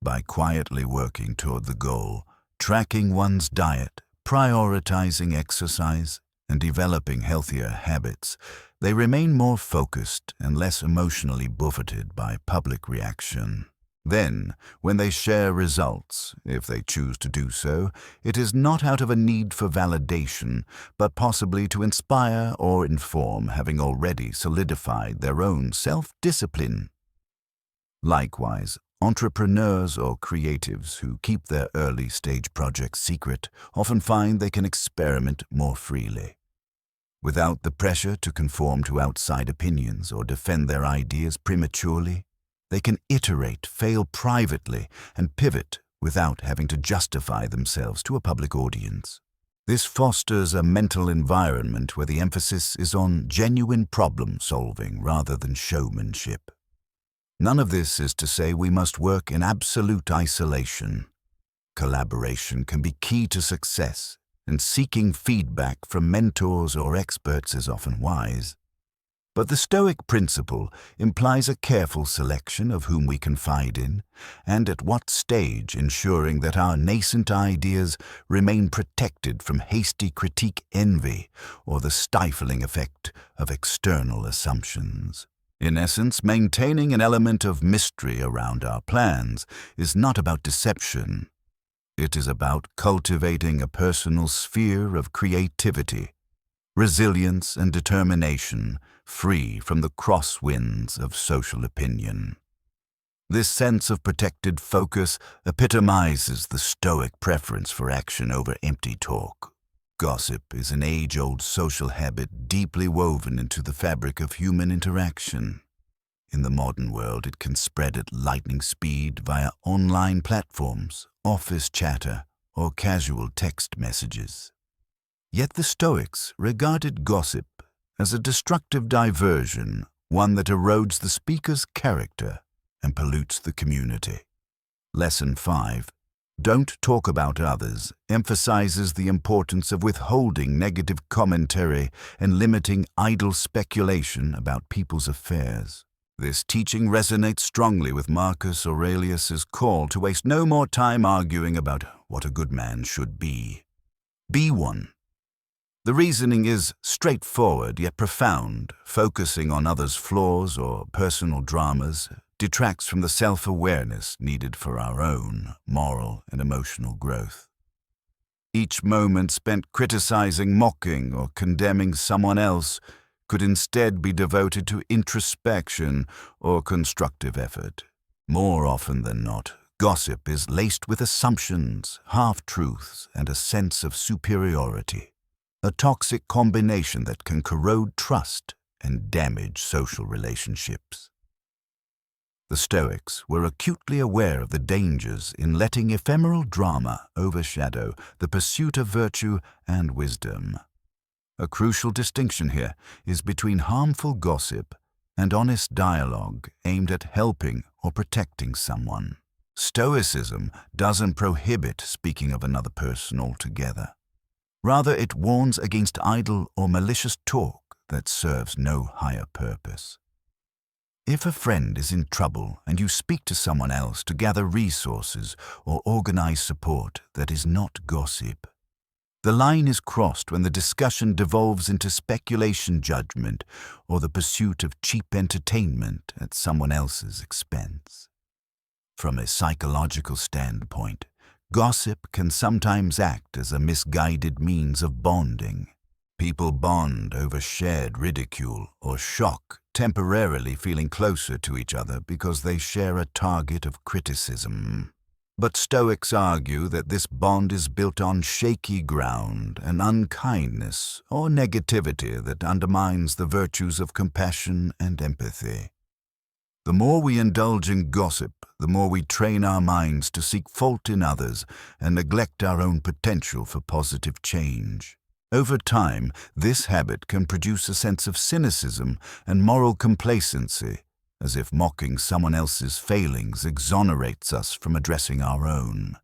Speaker 1: By quietly working toward the goal, tracking one's diet, prioritizing exercise, and developing healthier habits, they remain more focused and less emotionally buffeted by public reaction. Then, when they share results, if they choose to do so, it is not out of a need for validation, but possibly to inspire or inform, having already solidified their own self-discipline. Likewise, entrepreneurs or creatives who keep their early-stage projects secret often find they can experiment more freely. Without the pressure to conform to outside opinions or defend their ideas prematurely, they can iterate, fail privately, and pivot without having to justify themselves to a public audience. This fosters a mental environment where the emphasis is on genuine problem-solving rather than showmanship. None of this is to say we must work in absolute isolation. Collaboration can be key to success, and seeking feedback from mentors or experts is often wise. But the Stoic principle implies a careful selection of whom we confide in, and at what stage, ensuring that our nascent ideas remain protected from hasty critique, envy, or the stifling effect of external assumptions. In essence, maintaining an element of mystery around our plans is not about deception. It is about cultivating a personal sphere of creativity, resilience, and determination, free from the crosswinds of social opinion. This sense of protected focus epitomizes the Stoic preference for action over empty talk. Gossip is an age-old social habit deeply woven into the fabric of human interaction. In the modern world, it can spread at lightning speed via online platforms, office chatter, or casual text messages. Yet the Stoics regarded gossip as a destructive diversion, one that erodes the speaker's character and pollutes the community. Lesson 5. Don't talk about others emphasizes the importance of withholding negative commentary and limiting idle speculation about people's affairs. This teaching resonates strongly with Marcus Aurelius's call to waste no more time arguing about what a good man should be. Be one. The reasoning is straightforward yet profound. Focusing on others' flaws or personal dramas detracts from the self-awareness needed for our own moral and emotional growth. Each moment spent criticizing, mocking, or condemning someone else could instead be devoted to introspection or constructive effort. More often than not, gossip is laced with assumptions, half-truths, and a sense of superiority. A toxic combination that can corrode trust and damage social relationships. The Stoics were acutely aware of the dangers in letting ephemeral drama overshadow the pursuit of virtue and wisdom. A crucial distinction here is between harmful gossip and honest dialogue aimed at helping or protecting someone. Stoicism doesn't prohibit speaking of another person altogether. Rather, it warns against idle or malicious talk that serves no higher purpose. If a friend is in trouble and you speak to someone else to gather resources or organize support, that is not gossip. The line is crossed when the discussion devolves into speculation, judgment, or the pursuit of cheap entertainment at someone else's expense. From a psychological standpoint, gossip can sometimes act as a misguided means of bonding. People bond over shared ridicule or shock, temporarily feeling closer to each other because they share a target of criticism. But Stoics argue that this bond is built on shaky ground and unkindness or negativity that undermines the virtues of compassion and empathy. The more we indulge in gossip, the more we train our minds to seek fault in others and neglect our own potential for positive change. Over time, this habit can produce a sense of cynicism and moral complacency, as if mocking someone else's failings exonerates us from addressing our own.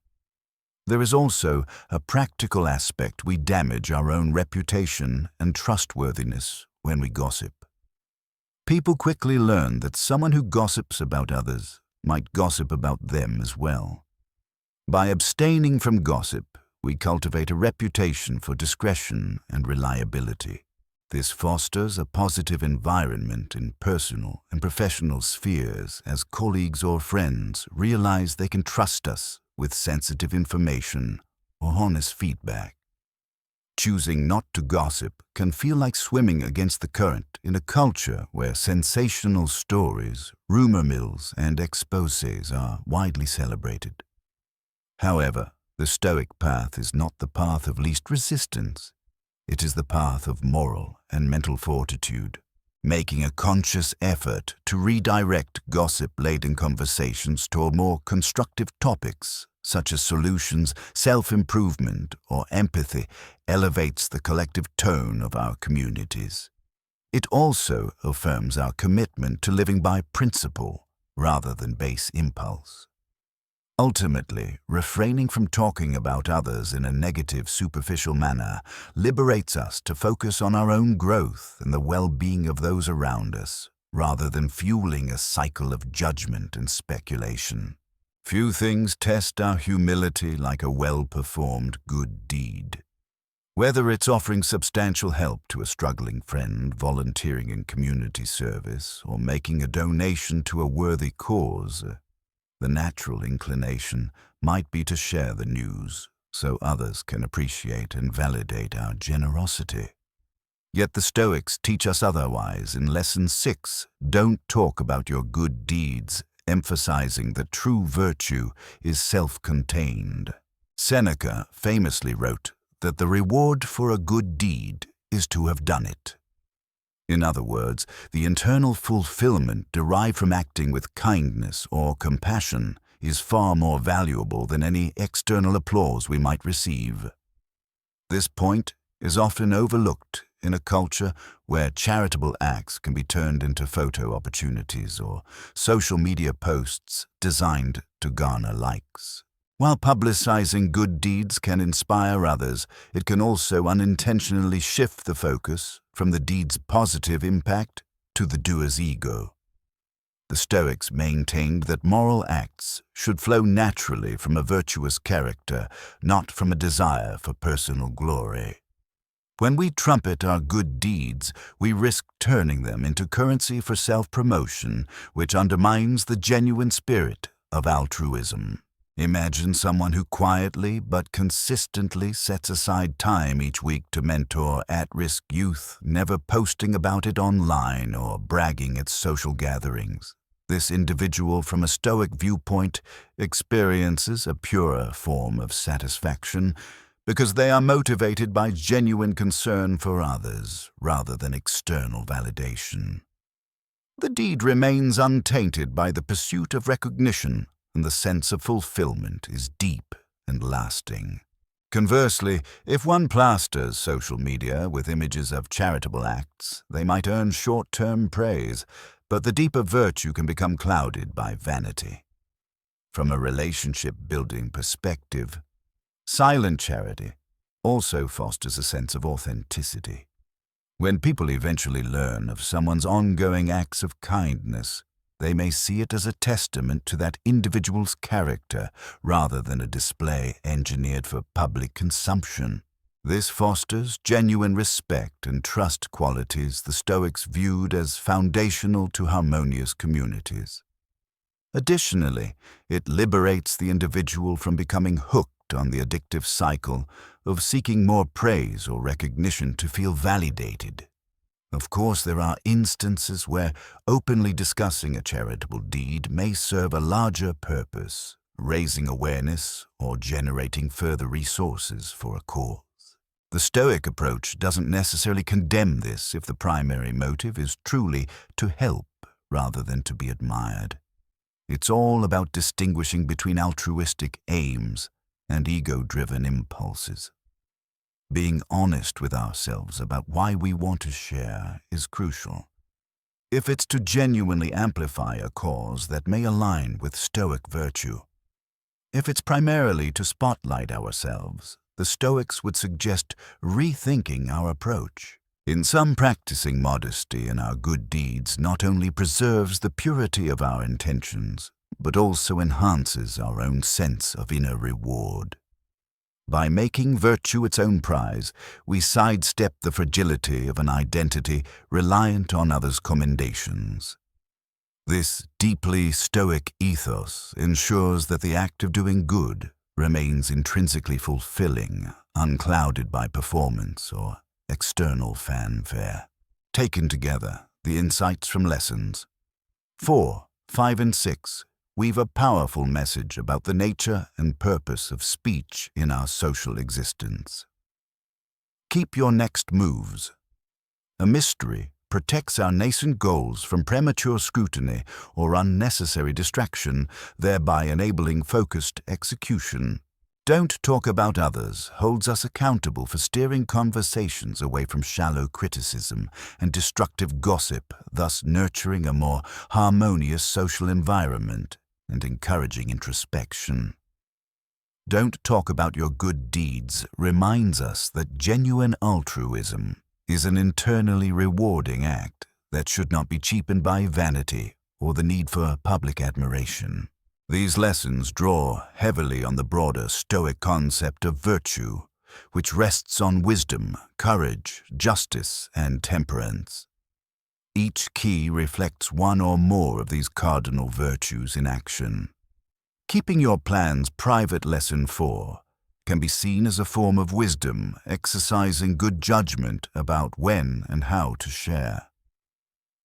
Speaker 1: There is also a practical aspect. We damage our own reputation and trustworthiness when we gossip. People quickly learn that someone who gossips about others might gossip about them as well. By abstaining from gossip, we cultivate a reputation for discretion and reliability. This fosters a positive environment in personal and professional spheres as colleagues or friends realize they can trust us with sensitive information or honest feedback. Choosing not to gossip can feel like swimming against the current in a culture where sensational stories, rumor mills, and exposés are widely celebrated. However, the Stoic path is not the path of least resistance. It is the path of moral and mental fortitude, making a conscious effort to redirect gossip-laden conversations toward more constructive topics, such as solutions, self-improvement, or empathy, elevates the collective tone of our communities. It also affirms our commitment to living by principle rather than base impulse. Ultimately, refraining from talking about others in a negative, superficial manner liberates us to focus on our own growth and the well-being of those around us, rather than fueling a cycle of judgment and speculation. Few things test our humility like a well-performed good deed. Whether it's offering substantial help to a struggling friend, volunteering in community service, or making a donation to a worthy cause, the natural inclination might be to share the news so others can appreciate and validate our generosity. Yet the Stoics teach us otherwise. In Lesson 6, don't talk about your good deeds, emphasizing that true virtue is self-contained. Seneca famously wrote that the reward for a good deed is to have done it. In other words, the internal fulfillment derived from acting with kindness or compassion is far more valuable than any external applause we might receive. This point is often overlooked in a culture where charitable acts can be turned into photo opportunities or social media posts designed to garner likes. While publicizing good deeds can inspire others, it can also unintentionally shift the focus from the deed's positive impact to the doer's ego. The Stoics maintained that moral acts should flow naturally from a virtuous character, not from a desire for personal glory. When we trumpet our good deeds, we risk turning them into currency for self-promotion, which undermines the genuine spirit of altruism. Imagine someone who quietly but consistently sets aside time each week to mentor at-risk youth, never posting about it online or bragging at social gatherings. This individual, from a Stoic viewpoint, experiences a purer form of satisfaction because they are motivated by genuine concern for others rather than external validation. The deed remains untainted by the pursuit of recognition, and the sense of fulfillment is deep and lasting. Conversely, if one plasters social media with images of charitable acts, they might earn short-term praise, but the deeper virtue can become clouded by vanity. From a relationship-building perspective, silent charity also fosters a sense of authenticity. When people eventually learn of someone's ongoing acts of kindness, they may see it as a testament to that individual's character rather than a display engineered for public consumption. This fosters genuine respect and trust, qualities the Stoics viewed as foundational to harmonious communities. Additionally, it liberates the individual from becoming hooked on the addictive cycle of seeking more praise or recognition to feel validated. Of course, there are instances where openly discussing a charitable deed may serve a larger purpose, raising awareness or generating further resources for a cause. The Stoic approach doesn't necessarily condemn this if the primary motive is truly to help rather than to be admired. It's all about distinguishing between altruistic aims and ego-driven impulses. Being honest with ourselves about why we want to share is crucial. If it's to genuinely amplify a cause that may align with Stoic virtue, If it's primarily to spotlight ourselves, the Stoics would suggest rethinking our approach. In some, practicing modesty in our good deeds not only preserves the purity of our intentions, but also enhances our own sense of inner reward. By making virtue its own prize, we sidestep the fragility of an identity reliant on others' commendations. This deeply Stoic ethos ensures that the act of doing good remains intrinsically fulfilling, unclouded by performance or external fanfare. Taken together, the insights from lessons 4, 5, and 6 weave a powerful message about the nature and purpose of speech in our social existence. Keep your next moves. A mystery protects our nascent goals from premature scrutiny or unnecessary distraction, thereby enabling focused execution. Don't talk about others holds us accountable for steering conversations away from shallow criticism and destructive gossip, thus nurturing a more harmonious social environment and encouraging introspection. Don't talk about your good deeds reminds us that genuine altruism is an internally rewarding act that should not be cheapened by vanity or the need for public admiration. These lessons draw heavily on the broader Stoic concept of virtue, which rests on wisdom, courage, justice, and temperance. Each key reflects one or more of these cardinal virtues in action. Keeping your plans private, lesson 4, can be seen as a form of wisdom, exercising good judgment about when and how to share.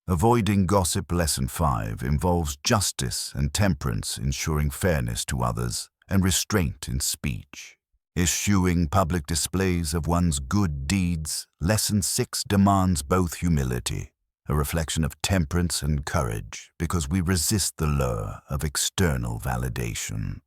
Speaker 1: Avoiding gossip, lesson 5, involves justice and temperance, ensuring fairness to others and restraint in speech. Eschewing public displays of one's good deeds, lesson 6, demands both humility, a reflection of temperance, and courage, because we resist the lure of external validation.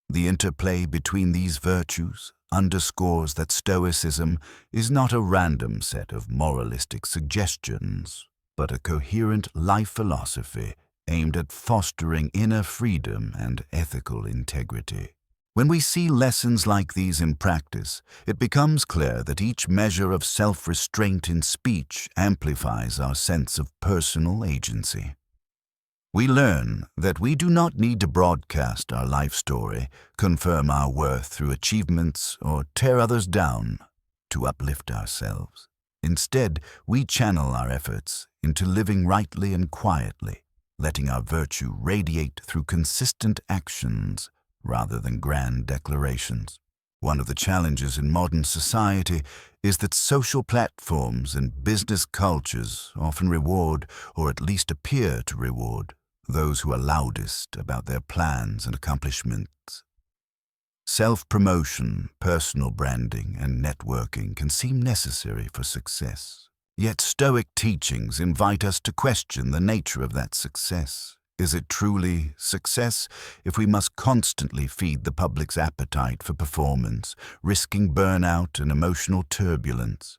Speaker 1: The interplay between these virtues underscores that Stoicism is not a random set of moralistic suggestions, but a coherent life philosophy aimed at fostering inner freedom and ethical integrity. When we see lessons like these in practice, it becomes clear that each measure of self-restraint in speech amplifies our sense of personal agency. We learn that we do not need to broadcast our life story, confirm our worth through achievements, or tear others down to uplift ourselves. Instead, we channel our efforts into living rightly and quietly, letting our virtue radiate through consistent actions rather than grand declarations. One of the challenges in modern society is that social platforms and business cultures often reward, or at least appear to reward, those who are loudest about their plans and accomplishments. Self-promotion, personal branding, and networking can seem necessary for success. Yet Stoic teachings invite us to question the nature of that success. Is it truly success if we must constantly feed the public's appetite for performance, risking burnout and emotional turbulence?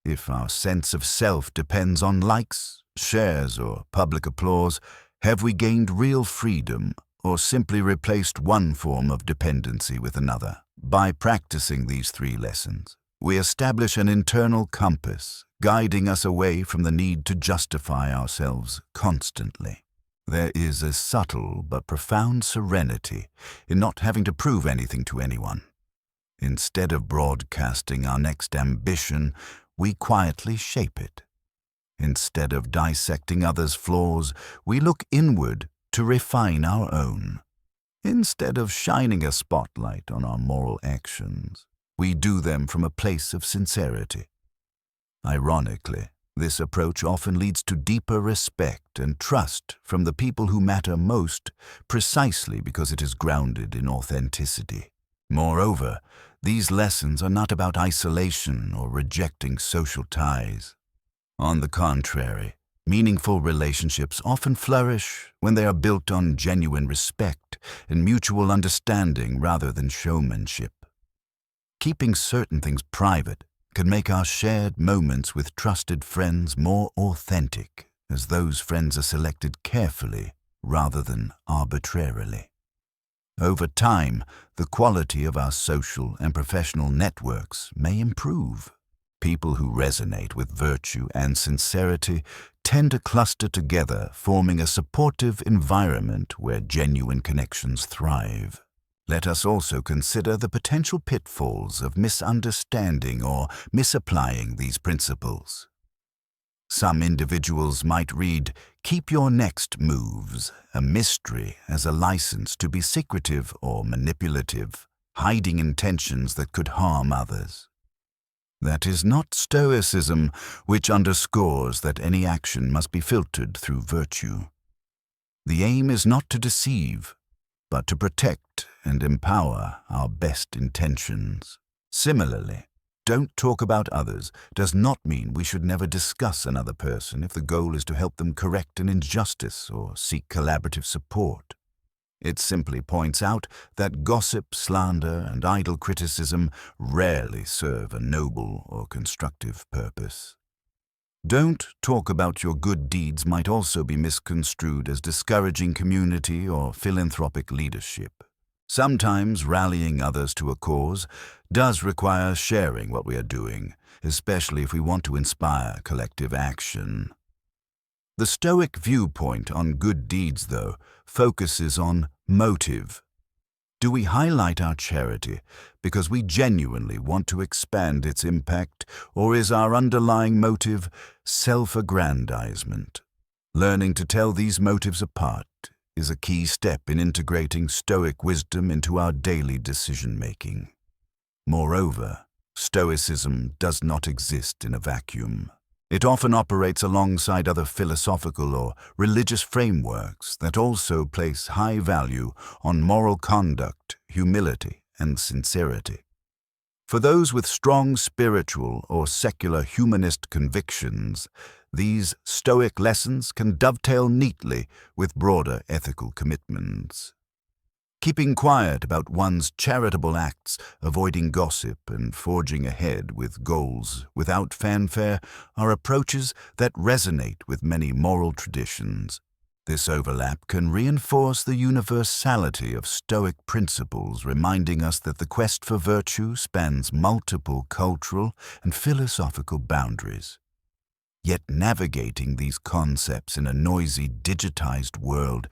Speaker 1: If our sense of self depends on likes, shares, or public applause, have we gained real freedom or simply replaced one form of dependency with another? By practicing these 3 lessons, we establish an internal compass, guiding us away from the need to justify ourselves constantly. There is a subtle but profound serenity in not having to prove anything to anyone. Instead of broadcasting our next ambition, we quietly shape it. Instead of dissecting others' flaws, we look inward to refine our own. Instead of shining a spotlight on our moral actions, we do them from a place of sincerity. Ironically, this approach often leads to deeper respect and trust from the people who matter most, precisely because it is grounded in authenticity. Moreover, these lessons are not about isolation or rejecting social ties. On the contrary, meaningful relationships often flourish when they are built on genuine respect and mutual understanding rather than showmanship. Keeping certain things private can make our shared moments with trusted friends more authentic, as those friends are selected carefully rather than arbitrarily. Over time, the quality of our social and professional networks may improve. People who resonate with virtue and sincerity tend to cluster together, forming a supportive environment where genuine connections thrive. Let us also consider the potential pitfalls of misunderstanding or misapplying these principles. Some individuals might read, "Keep your next moves," a mystery, as a license to be secretive or manipulative, hiding intentions that could harm others. That is not Stoicism, which underscores that any action must be filtered through virtue. The aim is not to deceive, but to protect and empower our best intentions. Similarly, "Don't talk about others" does not mean we should never discuss another person if the goal is to help them correct an injustice or seek collaborative support. It simply points out that gossip, slander, and idle criticism rarely serve a noble or constructive purpose. "Don't talk about your good deeds" might also be misconstrued as discouraging community or philanthropic leadership. Sometimes rallying others to a cause does require sharing what we are doing, especially if we want to inspire collective action. The Stoic viewpoint on good deeds, though, focuses on motive. Do we highlight our charity because we genuinely want to expand its impact, or is our underlying motive self-aggrandizement? Learning to tell these motives apart is a key step in integrating Stoic wisdom into our daily decision-making. Moreover, Stoicism does not exist in a vacuum. It often operates alongside other philosophical or religious frameworks that also place high value on moral conduct, humility, and sincerity. For those with strong spiritual or secular humanist convictions, these Stoic lessons can dovetail neatly with broader ethical commitments. Keeping quiet about one's charitable acts, avoiding gossip, and forging ahead with goals without fanfare are approaches that resonate with many moral traditions. This overlap can reinforce the universality of Stoic principles, reminding us that the quest for virtue spans multiple cultural and philosophical boundaries. Yet navigating these concepts in a noisy, digitized world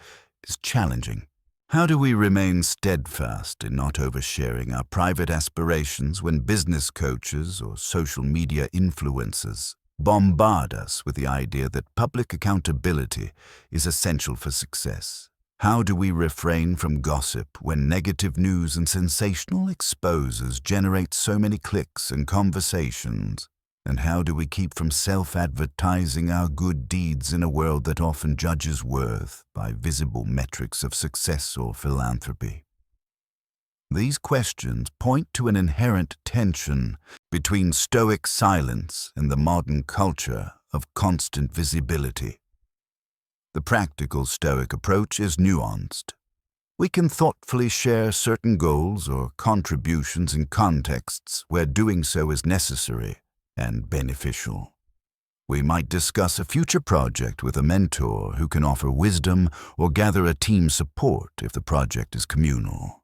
Speaker 1: is challenging. How do we remain steadfast in not oversharing our private aspirations when business coaches or social media influencers bombard us with the idea that public accountability is essential for success? How do we refrain from gossip when negative news and sensational exposes generate so many clicks and conversations? And how do we keep from self-advertising our good deeds in a world that often judges worth by visible metrics of success or philanthropy? These questions point to an inherent tension between Stoic silence and the modern culture of constant visibility. The practical Stoic approach is nuanced. We can thoughtfully share certain goals or contributions in contexts where doing so is necessary and beneficial. We might discuss a future project with a mentor who can offer wisdom or gather a team support if the project is communal.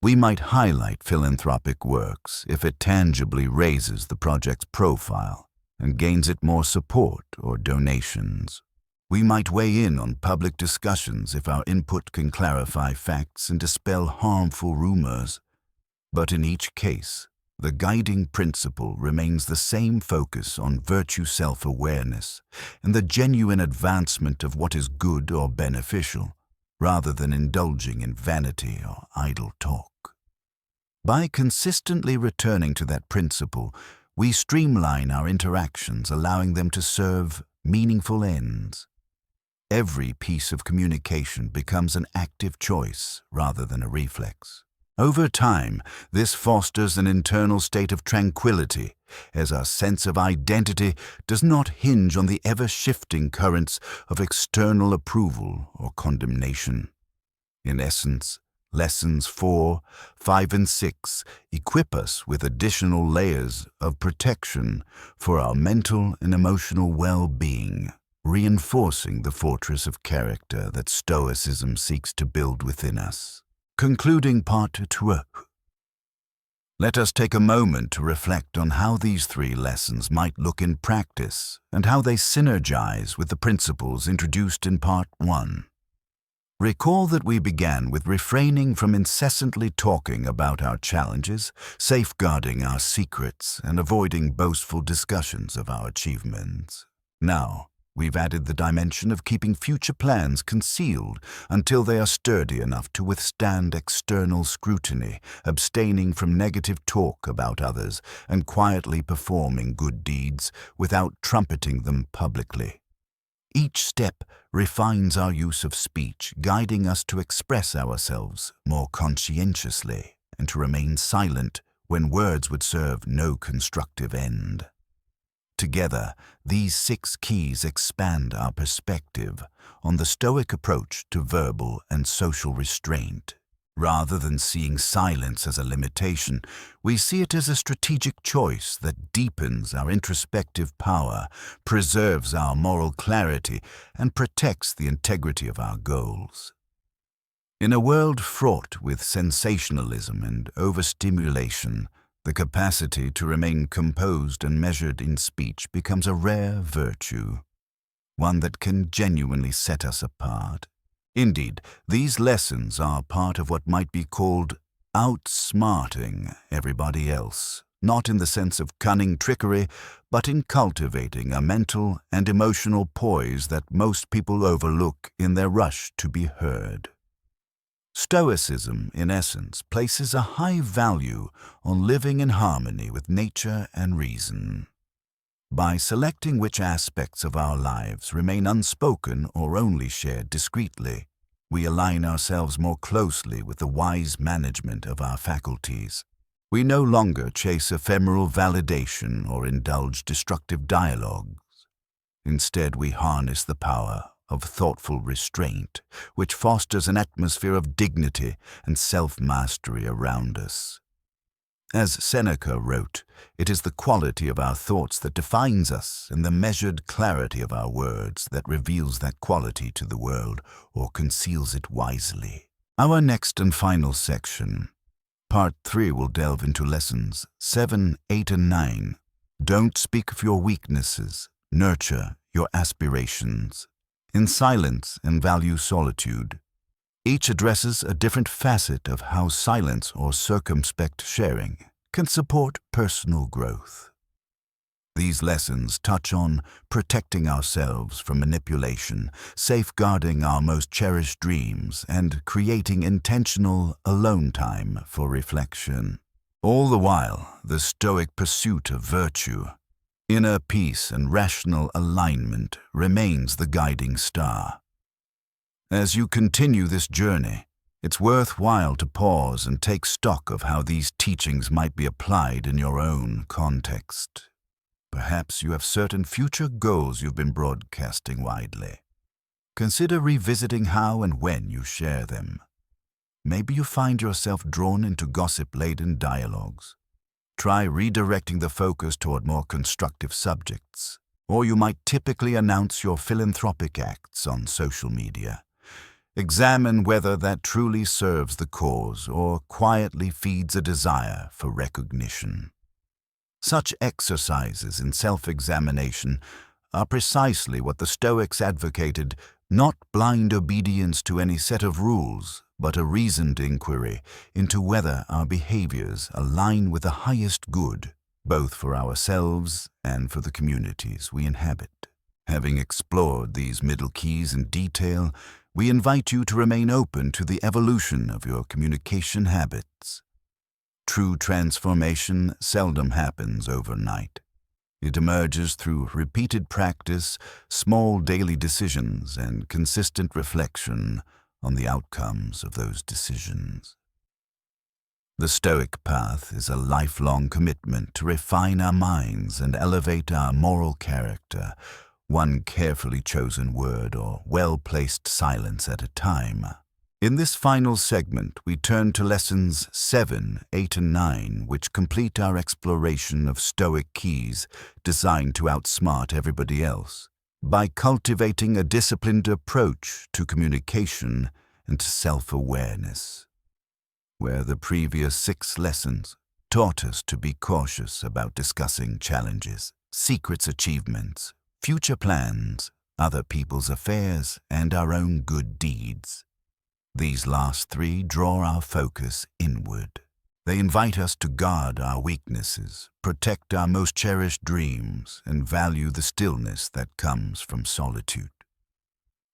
Speaker 1: We might highlight philanthropic works if it tangibly raises the project's profile and gains it more support or donations. We might weigh in on public discussions if our input can clarify facts and dispel harmful rumors. But in each case, the guiding principle remains the same: focus on virtue, self-awareness, and the genuine advancement of what is good or beneficial, rather than indulging in vanity or idle talk. By consistently returning to that principle, we streamline our interactions, allowing them to serve meaningful ends. Every piece of communication becomes an active choice rather than a reflex. Over time, this fosters an internal state of tranquility, as our sense of identity does not hinge on the ever-shifting currents of external approval or condemnation. In essence, Lessons 4, 5, and 6 equip us with additional layers of protection for our mental and emotional well-being, reinforcing the fortress of character that Stoicism seeks to build within us. Concluding part 2. Let us take a moment to reflect on how these 3 lessons might look in practice and how they synergize with the principles introduced in part 1. Recall that we began with refraining from incessantly talking about our challenges, safeguarding our secrets, and avoiding boastful discussions of our achievements. Now, we've added the dimension of keeping future plans concealed until they are sturdy enough to withstand external scrutiny, abstaining from negative talk about others, and quietly performing good deeds without trumpeting them publicly. Each step refines our use of speech, guiding us to express ourselves more conscientiously and to remain silent when words would serve no constructive end. Together, these 6 keys expand our perspective on the Stoic approach to verbal and social restraint. Rather than seeing silence as a limitation, we see it as a strategic choice that deepens our introspective power, preserves our moral clarity, and protects the integrity of our goals. In a world fraught with sensationalism and overstimulation, the capacity to remain composed and measured in speech becomes a rare virtue, one that can genuinely set us apart. Indeed, these lessons are part of what might be called outsmarting everybody else, not in the sense of cunning trickery, but in cultivating a mental and emotional poise that most people overlook in their rush to be heard. Stoicism, in essence, places a high value on living in harmony with nature and reason. By selecting which aspects of our lives remain unspoken or only shared discreetly, we align ourselves more closely with the wise management of our faculties. We no longer chase ephemeral validation or indulge destructive dialogues. Instead, we harness the power of thoughtful restraint, which fosters an atmosphere of dignity and self-mastery around us. As Seneca wrote, it is the quality of our thoughts that defines us and the measured clarity of our words that reveals that quality to the world or conceals it wisely. Our next and final section, Part 3, will delve into lessons 7, 8, and 9. Don't speak of your weaknesses, nurture your aspirations. In silence and value solitude. Each addresses a different facet of how silence or circumspect sharing can support personal growth. These lessons touch on protecting ourselves from manipulation, safeguarding our most cherished dreams, and creating intentional alone time for reflection. All the while, the Stoic pursuit of virtue, inner peace and rational alignment remains the guiding star. As you continue this journey, it's worthwhile to pause and take stock of how these teachings might be applied in your own context. Perhaps you have certain future goals you've been broadcasting widely. Consider revisiting how and when you share them. Maybe you find yourself drawn into gossip-laden dialogues. Try redirecting the focus toward more constructive subjects. Or you might typically announce your philanthropic acts on social media. Examine whether that truly serves the cause or quietly feeds a desire for recognition. Such exercises in self-examination are precisely what the Stoics advocated, not blind obedience to any set of rules, but a reasoned inquiry into whether our behaviors align with the highest good, both for ourselves and for the communities we inhabit. Having explored these middle keys in detail, we invite you to remain open to the evolution of your communication habits. True transformation seldom happens overnight. It emerges through repeated practice, small daily decisions, and consistent reflection on the outcomes of those decisions. The Stoic path is a lifelong commitment to refine our minds and elevate our moral character, one carefully chosen word or well-placed silence at a time. In this final segment, we turn to lessons 7, 8, and 9, which complete our exploration of Stoic keys designed to outsmart everybody else. By cultivating a disciplined approach to communication and to self-awareness, where the previous 6 lessons taught us to be cautious about discussing challenges, secrets, achievements, future plans, other people's affairs, and our own good deeds. These last 3 draw our focus inward. They invite us to guard our weaknesses, protect our most cherished dreams, and value the stillness that comes from solitude.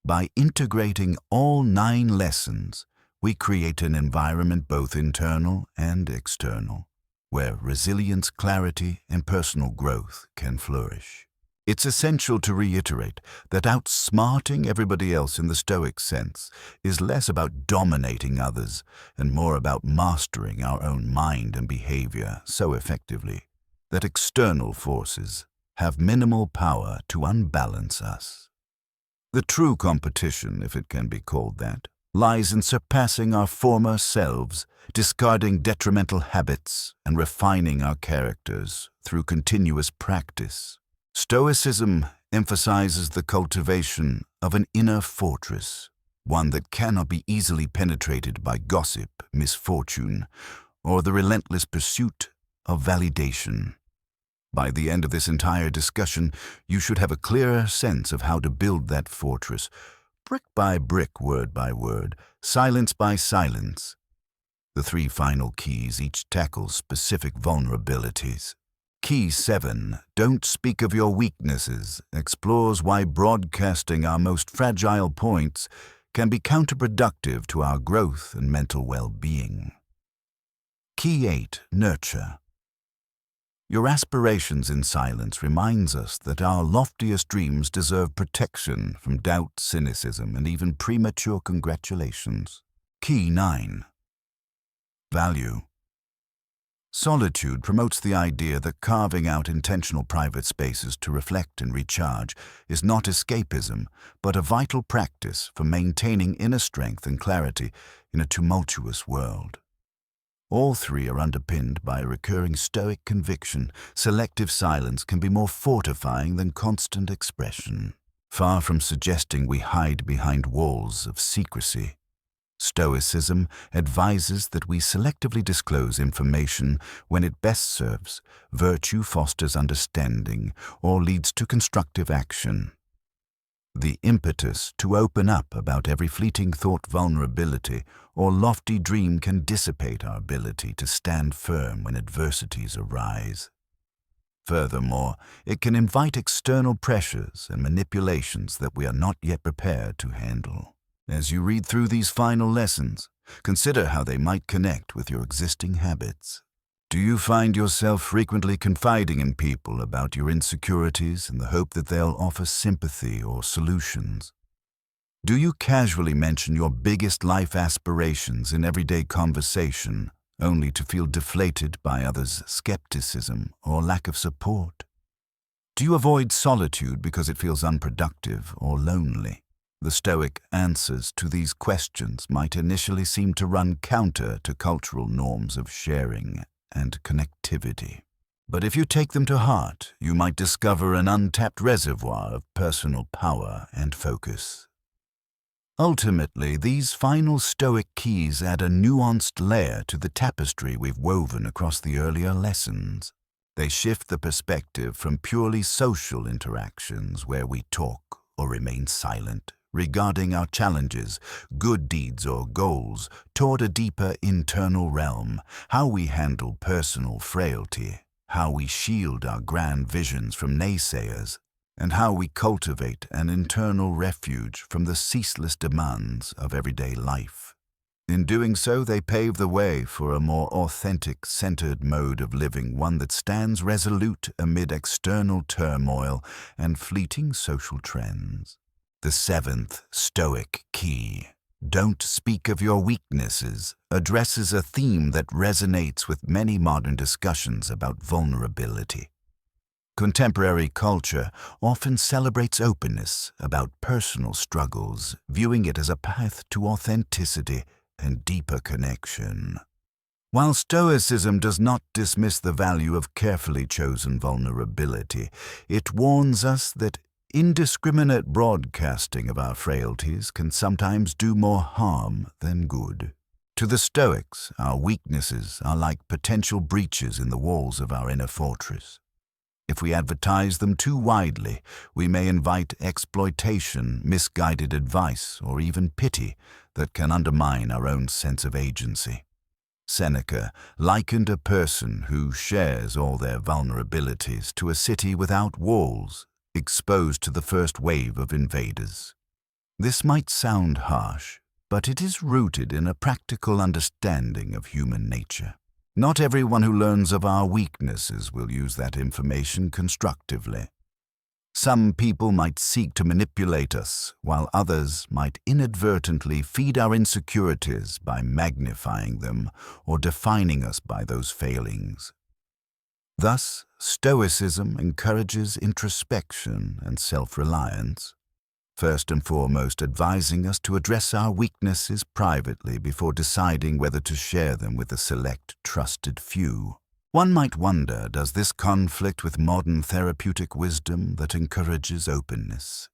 Speaker 1: By integrating all 9 lessons, we create an environment both internal and external, where resilience, clarity, and personal growth can flourish. It's essential to reiterate that outsmarting everybody else in the Stoic sense is less about dominating others and more about mastering our own mind and behavior so effectively that external forces have minimal power to unbalance us. The true competition, if it can be called that, lies in surpassing our former selves, discarding detrimental habits, and refining our characters through continuous practice. Stoicism emphasizes the cultivation of an inner fortress, one that cannot be easily penetrated by gossip, misfortune, or the relentless pursuit of validation. By the end of this entire discussion, you should have a clearer sense of how to build that fortress, brick by brick, word by word, silence by silence. The 3 final keys each tackle specific vulnerabilities. Key 7, Don't Speak of Your Weaknesses, explores why broadcasting our most fragile points can be counterproductive to our growth and mental well-being. Key 8, Nurture. Your aspirations in silence reminds us that our loftiest dreams deserve protection from doubt, cynicism, and even premature congratulations. Key 9, Value. Solitude promotes the idea that carving out intentional private spaces to reflect and recharge is not escapism, but a vital practice for maintaining inner strength and clarity in a tumultuous world. All 3 are underpinned by a recurring Stoic conviction: selective silence can be more fortifying than constant expression. Far from suggesting we hide behind walls of secrecy, Stoicism advises that we selectively disclose information when it best serves, virtue fosters understanding, or leads to constructive action. The impetus to open up about every fleeting thought, vulnerability, or lofty dream can dissipate our ability to stand firm when adversities arise. Furthermore, it can invite external pressures and manipulations that we are not yet prepared to handle. As you read through these final lessons, consider how they might connect with your existing habits. Do you find yourself frequently confiding in people about your insecurities in the hope that they'll offer sympathy or solutions? Do you casually mention your biggest life aspirations in everyday conversation, only to feel deflated by others' skepticism or lack of support? Do you avoid solitude because it feels unproductive or lonely? The Stoic answers to these questions might initially seem to run counter to cultural norms of sharing and connectivity. But if you take them to heart, you might discover an untapped reservoir of personal power and focus. Ultimately, these final Stoic keys add a nuanced layer to the tapestry we've woven across the earlier lessons. They shift the perspective from purely social interactions where we talk or remain silent regarding our challenges, good deeds, or goals, toward a deeper internal realm, how we handle personal frailty, how we shield our grand visions from naysayers, and how we cultivate an internal refuge from the ceaseless demands of everyday life. In doing so, they pave the way for a more authentic, centered mode of living, one that stands resolute amid external turmoil and fleeting social trends. The 7th Stoic key, Don't Speak of Your Weaknesses, addresses a theme that resonates with many modern discussions about vulnerability. Contemporary culture often celebrates openness about personal struggles, viewing it as a path to authenticity and deeper connection. While Stoicism does not dismiss the value of carefully chosen vulnerability, it warns us that indiscriminate broadcasting of our frailties can sometimes do more harm than good. To the Stoics, our weaknesses are like potential breaches in the walls of our inner fortress. If we advertise them too widely, we may invite exploitation, misguided advice, or even pity that can undermine our own sense of agency. Seneca likened a person who shares all their vulnerabilities to a city without walls, exposed to the first wave of invaders. This might sound harsh, but it is rooted in a practical understanding of human nature. Not everyone who learns of our weaknesses will use that information constructively. Some people might seek to manipulate us, while others might inadvertently feed our insecurities by magnifying them or defining us by those failings. Thus, Stoicism encourages introspection and self-reliance, first and foremost advising us to address our weaknesses privately before deciding whether to share them with a select trusted few. One might wonder, does this conflict with modern therapeutic wisdom that encourages openness?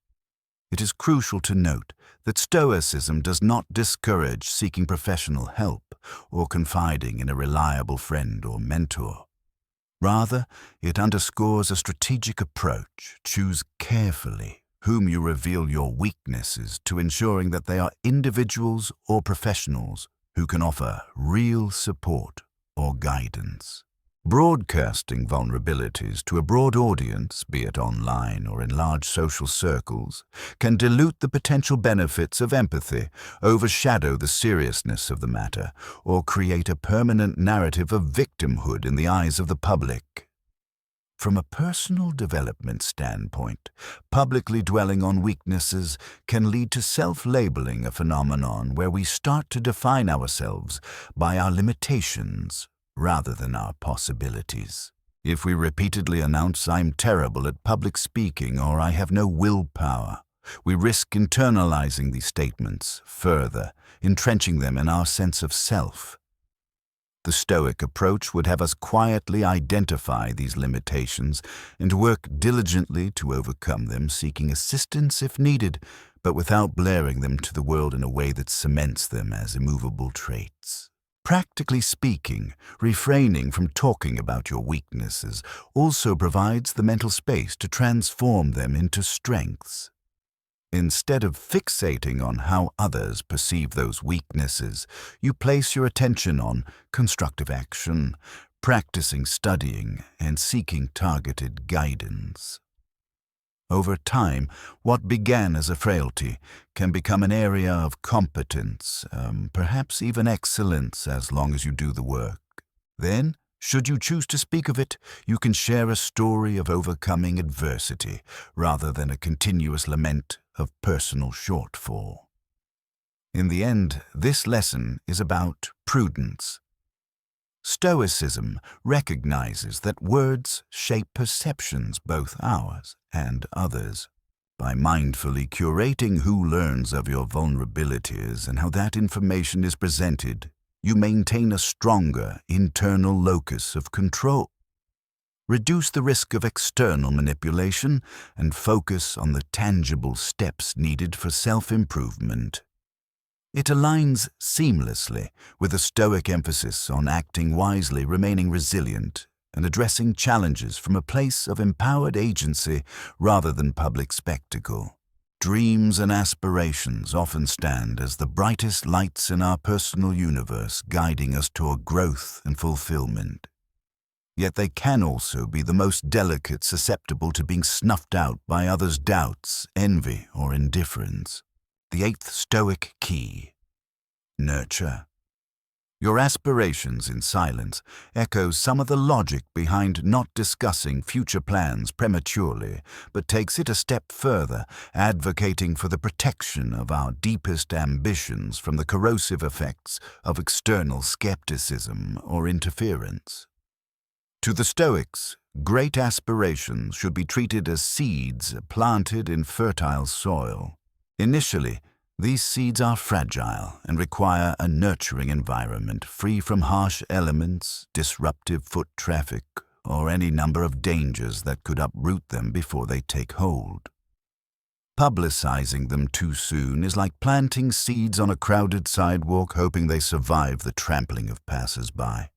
Speaker 1: It is crucial to note that Stoicism does not discourage seeking professional help or confiding in a reliable friend or mentor. Rather, it underscores a strategic approach. Choose carefully whom you reveal your weaknesses to, ensuring that they are individuals or professionals who can offer real support or guidance. Broadcasting vulnerabilities to a broad audience, be it online or in large social circles, can dilute the potential benefits of empathy, overshadow the seriousness of the matter, or create a permanent narrative of victimhood in the eyes of the public. From a personal development standpoint, publicly dwelling on weaknesses can lead to self-labeling, a phenomenon where we start to define ourselves by our limitations rather than our possibilities. If we repeatedly announce "I'm terrible at public speaking" or "I have no willpower," we risk internalizing these statements further, entrenching them in our sense of self. The Stoic approach would have us quietly identify these limitations and work diligently to overcome them, seeking assistance if needed, but without blaring them to the world in a way that cements them as immovable traits. Practically speaking, refraining from talking about your weaknesses also provides the mental space to transform them into strengths. Instead of fixating on how others perceive those weaknesses, you place your attention on constructive action, practicing studying, and seeking targeted guidance. Over time, what began as a frailty can become an area of competence, perhaps even excellence, as long as you do the work. Then, should you choose to speak of it, you can share a story of overcoming adversity rather than a continuous lament of personal shortfall. In the end, this lesson is about prudence. Stoicism recognizes that words shape perceptions, both ours and others. By mindfully curating who learns of your vulnerabilities and how that information is presented, you maintain a stronger internal locus of control. Reduce the risk of external manipulation and focus on the tangible steps needed for self-improvement. It aligns seamlessly with a Stoic emphasis on acting wisely, remaining resilient, and addressing challenges from a place of empowered agency rather than public spectacle. Dreams and aspirations often stand as the brightest lights in our personal universe, guiding us toward growth and fulfillment. Yet they can also be the most delicate, susceptible to being snuffed out by others' doubts, envy, or indifference. The eighth Stoic key: nurture. Your aspirations in silence echo some of the logic behind not discussing future plans prematurely, but takes it a step further, advocating for the protection of our deepest ambitions from the corrosive effects of external skepticism or interference. To the Stoics, great aspirations should be treated as seeds planted in fertile soil. Initially, these seeds are fragile and require a nurturing environment free from harsh elements, disruptive foot traffic, or any number of dangers that could uproot them before they take hold. Publicizing them too soon is like planting seeds on a crowded sidewalk hoping they survive the trampling of passers-by.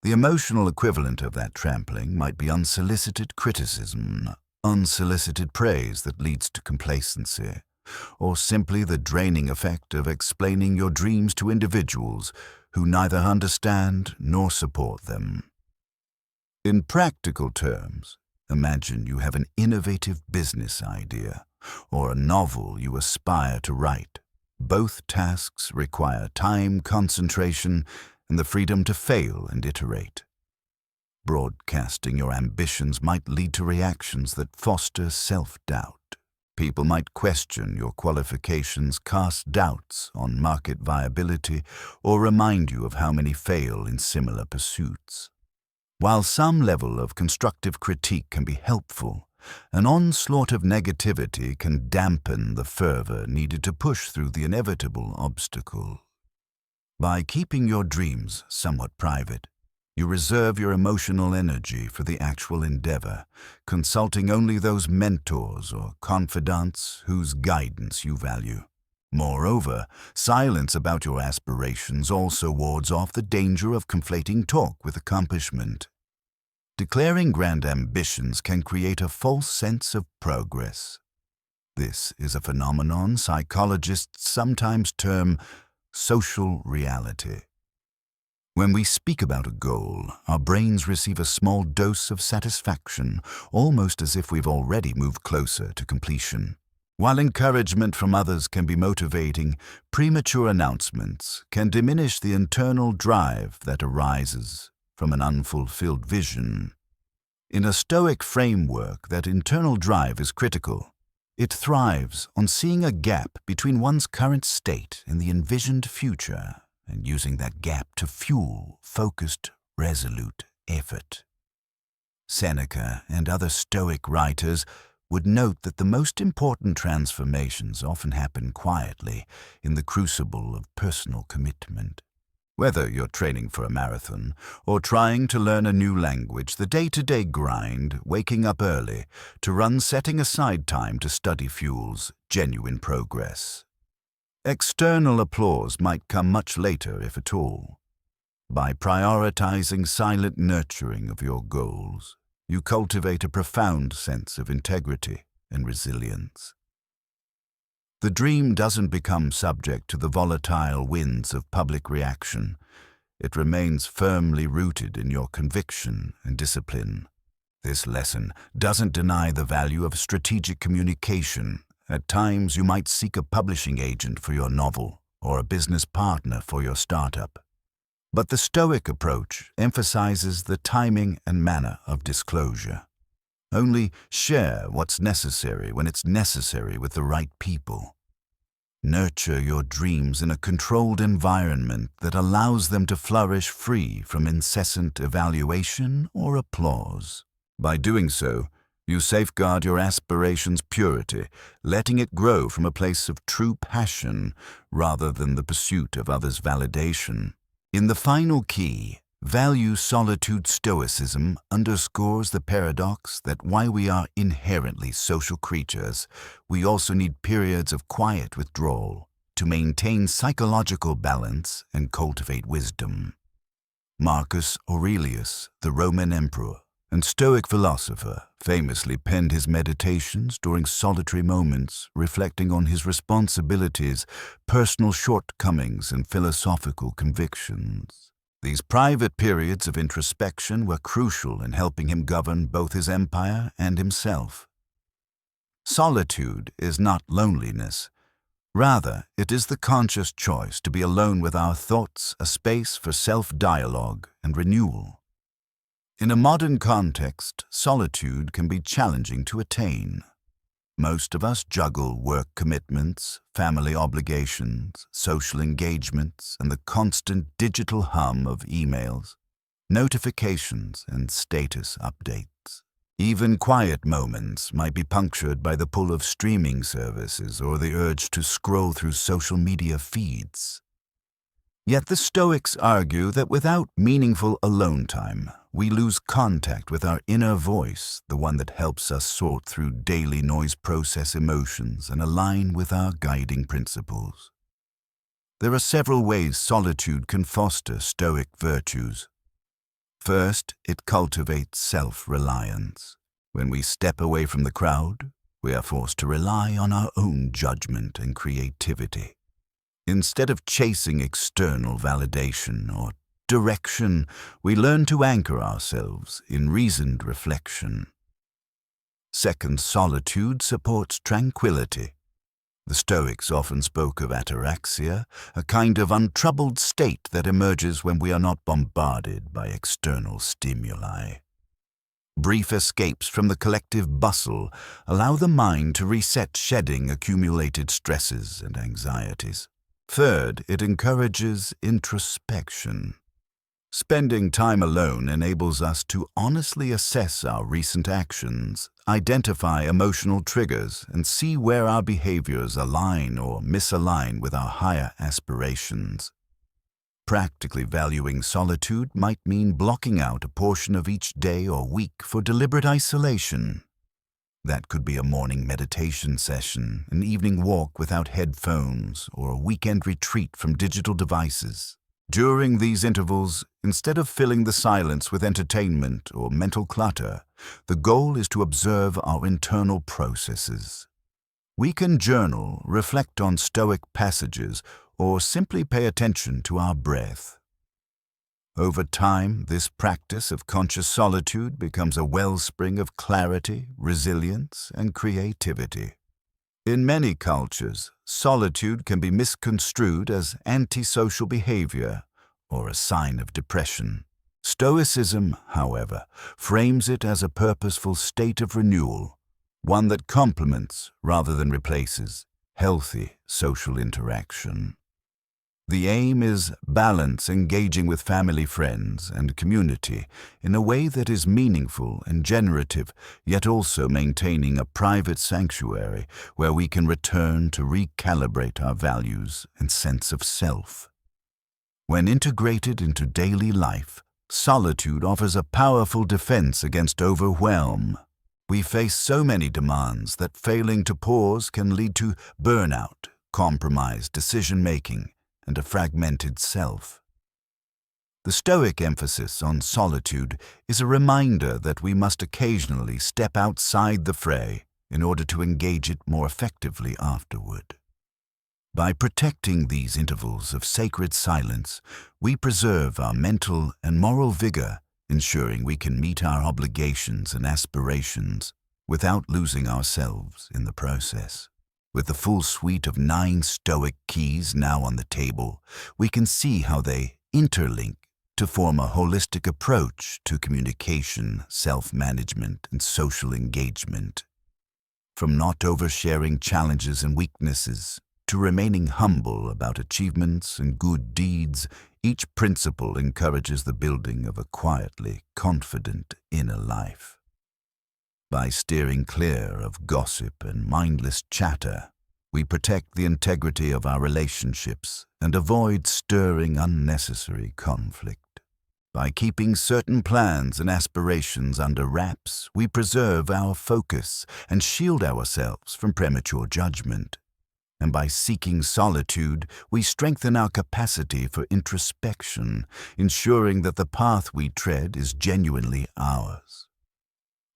Speaker 1: The emotional equivalent of that trampling might be unsolicited criticism, unsolicited praise that leads to complacency, or simply the draining effect of explaining your dreams to individuals who neither understand nor support them. In practical terms, imagine you have an innovative business idea or a novel you aspire to write. Both tasks require time, concentration, and the freedom to fail and iterate. Broadcasting your ambitions might lead to reactions that foster self-doubt. People might question your qualifications, cast doubts on market viability, or remind you of how many fail in similar pursuits. While some level of constructive critique can be helpful, an onslaught of negativity can dampen the fervor needed to push through the inevitable obstacle. By keeping your dreams somewhat private, you reserve your emotional energy for the actual endeavor, consulting only those mentors or confidants whose guidance you value. Moreover, silence about your aspirations also wards off the danger of conflating talk with accomplishment. Declaring grand ambitions can create a false sense of progress. This is a phenomenon psychologists sometimes term social reality. When we speak about a goal, our brains receive a small dose of satisfaction, almost as if we've already moved closer to completion. While encouragement from others can be motivating, premature announcements can diminish the internal drive that arises from an unfulfilled vision. In a Stoic framework, that internal drive is critical. It thrives on seeing a gap between one's current state and the envisioned future, and using that gap to fuel focused, resolute effort. Seneca and other Stoic writers would note that the most important transformations often happen quietly in the crucible of personal commitment. Whether you're training for a marathon or trying to learn a new language, the day-to-day grind, waking up early to run, setting aside time to study fuels genuine progress. External applause might come much later, if at all. By prioritizing silent nurturing of your goals, you cultivate a profound sense of integrity and resilience. The dream doesn't become subject to the volatile winds of public reaction. It remains firmly rooted in your conviction and discipline. This lesson doesn't deny the value of strategic communication. At times, you might seek a publishing agent for your novel or a business partner for your startup. But the Stoic approach emphasizes the timing and manner of disclosure. Only share what's necessary when it's necessary with the right people. Nurture your dreams in a controlled environment that allows them to flourish free from incessant evaluation or applause. By doing so, you safeguard your aspirations' purity, letting it grow from a place of true passion rather than the pursuit of others' validation. In the final key, Value solitude Stoicism underscores the paradox that while we are inherently social creatures, we also need periods of quiet withdrawal to maintain psychological balance and cultivate wisdom. Marcus Aurelius, the Roman emperor and Stoic philosopher, famously penned his meditations during solitary moments, reflecting on his responsibilities, personal shortcomings, and philosophical convictions. These private periods of introspection were crucial in helping him govern both his empire and himself. Solitude is not loneliness. Rather, it is the conscious choice to be alone with our thoughts, a space for self-dialogue and renewal. In a modern context, solitude can be challenging to attain. Most of us juggle work commitments, family obligations, social engagements, and the constant digital hum of emails, notifications, and status updates. Even quiet moments might be punctured by the pull of streaming services or the urge to scroll through social media feeds. Yet the Stoics argue that without meaningful alone time, we lose contact with our inner voice, the one that helps us sort through daily noise, process emotions, and align with our guiding principles. There are several ways solitude can foster Stoic virtues. First, it cultivates self-reliance. When we step away from the crowd, we are forced to rely on our own judgment and creativity. Instead of chasing external validation or direction, we learn to anchor ourselves in reasoned reflection. Second, solitude supports tranquility. The Stoics often spoke of ataraxia, a kind of untroubled state that emerges when we are not bombarded by external stimuli. Brief escapes from the collective bustle allow the mind to reset, shedding accumulated stresses and anxieties. Third, it encourages introspection. Spending time alone enables us to honestly assess our recent actions, identify emotional triggers, and see where our behaviors align or misalign with our higher aspirations. Practically valuing solitude might mean blocking out a portion of each day or week for deliberate isolation. That could be a morning meditation session, an evening walk without headphones, or a weekend retreat from digital devices. During these intervals, instead of filling the silence with entertainment or mental clutter, the goal is to observe our internal processes. We can journal, reflect on Stoic passages, or simply pay attention to our breath. Over time, this practice of conscious solitude becomes a wellspring of clarity, resilience, and creativity. In many cultures, solitude can be misconstrued as antisocial behavior or a sign of depression. Stoicism, however, frames it as a purposeful state of renewal, one that complements rather than replaces healthy social interaction. The aim is balance, engaging with family, friends, and community in a way that is meaningful and generative, yet also maintaining a private sanctuary where we can return to recalibrate our values and sense of self. When integrated into daily life, solitude offers a powerful defense against overwhelm. We face so many demands that failing to pause can lead to burnout, compromised decision-making, and a fragmented self. The Stoic emphasis on solitude is a reminder that we must occasionally step outside the fray in order to engage it more effectively afterward. By protecting these intervals of sacred silence, we preserve our mental and moral vigor, ensuring we can meet our obligations and aspirations without losing ourselves in the process. With the full suite of 9 Stoic keys now on the table, we can see how they interlink to form a holistic approach to communication, self-management, and social engagement. From not oversharing challenges and weaknesses to remaining humble about achievements and good deeds, each principle encourages the building of a quietly confident inner life. By steering clear of gossip and mindless chatter, we protect the integrity of our relationships and avoid stirring unnecessary conflict. By keeping certain plans and aspirations under wraps, we preserve our focus and shield ourselves from premature judgment. And by seeking solitude, we strengthen our capacity for introspection, ensuring that the path we tread is genuinely ours.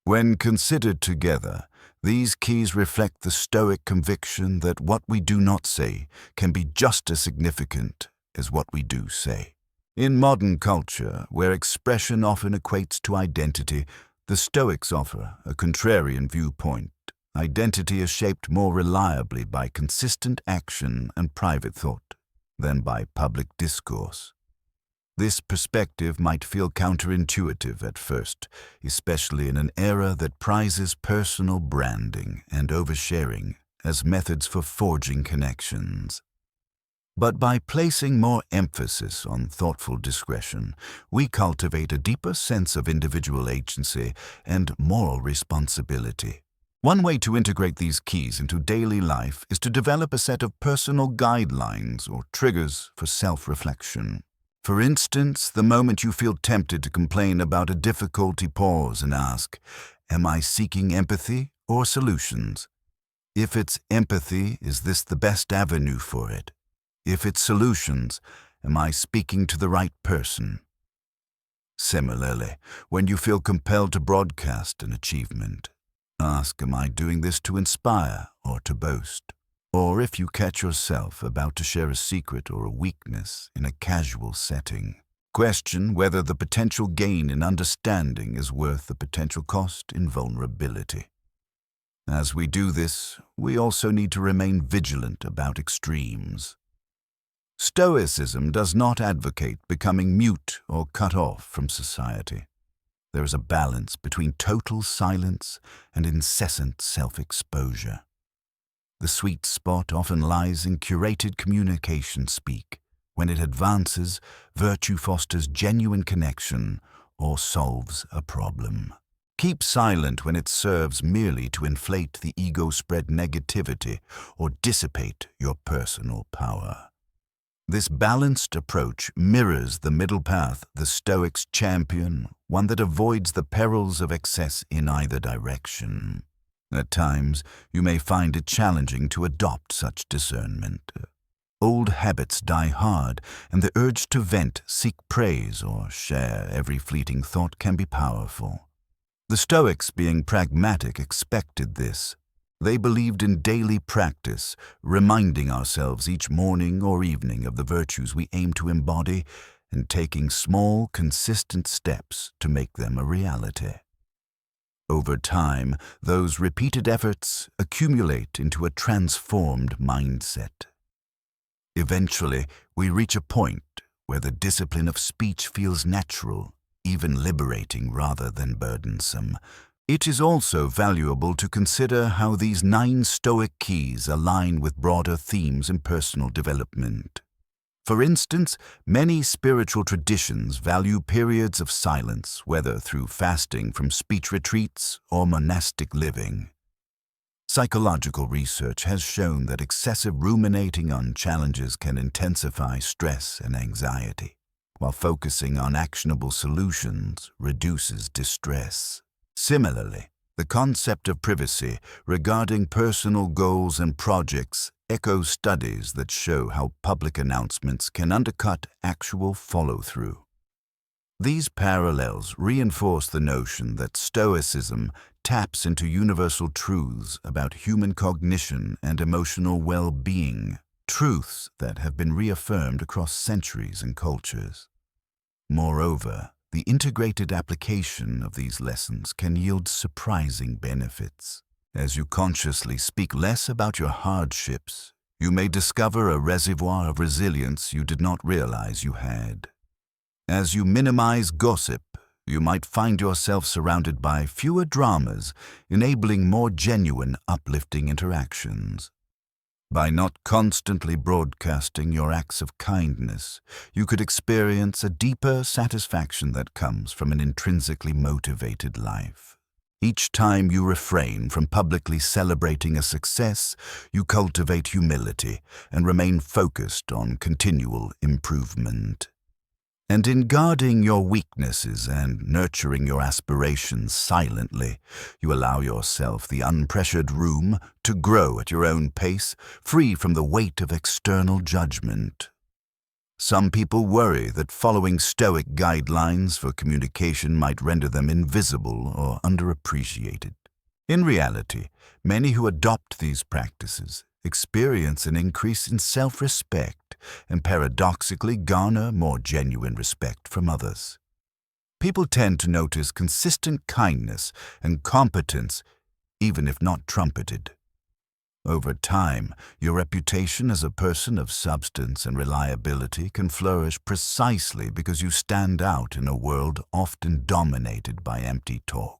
Speaker 1: When considered together, these keys reflect the Stoic conviction that what we do not say can be just as significant as what we do say. In modern culture, where expression often equates to identity, the Stoics offer a contrarian viewpoint. Identity is shaped more reliably by consistent action and private thought than by public discourse. This perspective might feel counterintuitive at first, especially in an era that prizes personal branding and oversharing as methods for forging connections. But by placing more emphasis on thoughtful discretion, we cultivate a deeper sense of individual agency and moral responsibility. One way to integrate these keys into daily life is to develop a set of personal guidelines or triggers for self-reflection. For instance, the moment you feel tempted to complain about a difficulty, pause and ask, am I seeking empathy or solutions? If it's empathy, is this the best avenue for it? If it's solutions, am I speaking to the right person? Similarly, when you feel compelled to broadcast an achievement, ask, am I doing this to inspire or to boast? Or if you catch yourself about to share a secret or a weakness in a casual setting, question whether the potential gain in understanding is worth the potential cost in vulnerability. As we do this, we also need to remain vigilant about extremes. Stoicism does not advocate becoming mute or cut off from society. There is a balance between total silence and incessant self-exposure. The sweet spot often lies in curated communication speak. When it advances, virtue fosters genuine connection or solves a problem. Keep silent when it serves merely to inflate the ego, spread negativity, or dissipate your personal power. This balanced approach mirrors the middle path the Stoics champion, one that avoids the perils of excess in either direction. At times, you may find it challenging to adopt such discernment. Old habits die hard, and the urge to vent, seek praise, or share every fleeting thought can be powerful. The Stoics, being pragmatic, expected this. They believed in daily practice, reminding ourselves each morning or evening of the virtues we aim to embody and taking small, consistent steps to make them a reality. Over time, those repeated efforts accumulate into a transformed mindset. Eventually, we reach a point where the discipline of speech feels natural, even liberating rather than burdensome. It is also valuable to consider how these 9 Stoic keys align with broader themes in personal development. For instance, many spiritual traditions value periods of silence, whether through fasting from speech retreats or monastic living. Psychological research has shown that excessive ruminating on challenges can intensify stress and anxiety, while focusing on actionable solutions reduces distress. Similarly, the concept of privacy regarding personal goals and projects echoes studies that show how public announcements can undercut actual follow-through. These parallels reinforce the notion that Stoicism taps into universal truths about human cognition and emotional well-being, truths that have been reaffirmed across centuries and cultures. Moreover, the integrated application of these lessons can yield surprising benefits. As you consciously speak less about your hardships, you may discover a reservoir of resilience you did not realize you had. As you minimize gossip, you might find yourself surrounded by fewer dramas, enabling more genuine, uplifting interactions. By not constantly broadcasting your acts of kindness, you could experience a deeper satisfaction that comes from an intrinsically motivated life. Each time you refrain from publicly celebrating a success, you cultivate humility and remain focused on continual improvement. And in guarding your weaknesses and nurturing your aspirations silently, you allow yourself the unpressured room to grow at your own pace, free from the weight of external judgment. Some people worry that following Stoic guidelines for communication might render them invisible or underappreciated. In reality, many who adopt these practices experience an increase in self-respect and paradoxically garner more genuine respect from others. People tend to notice consistent kindness and competence, even if not trumpeted. Over time, your reputation as a person of substance and reliability can flourish precisely because you stand out in a world often dominated by empty talk.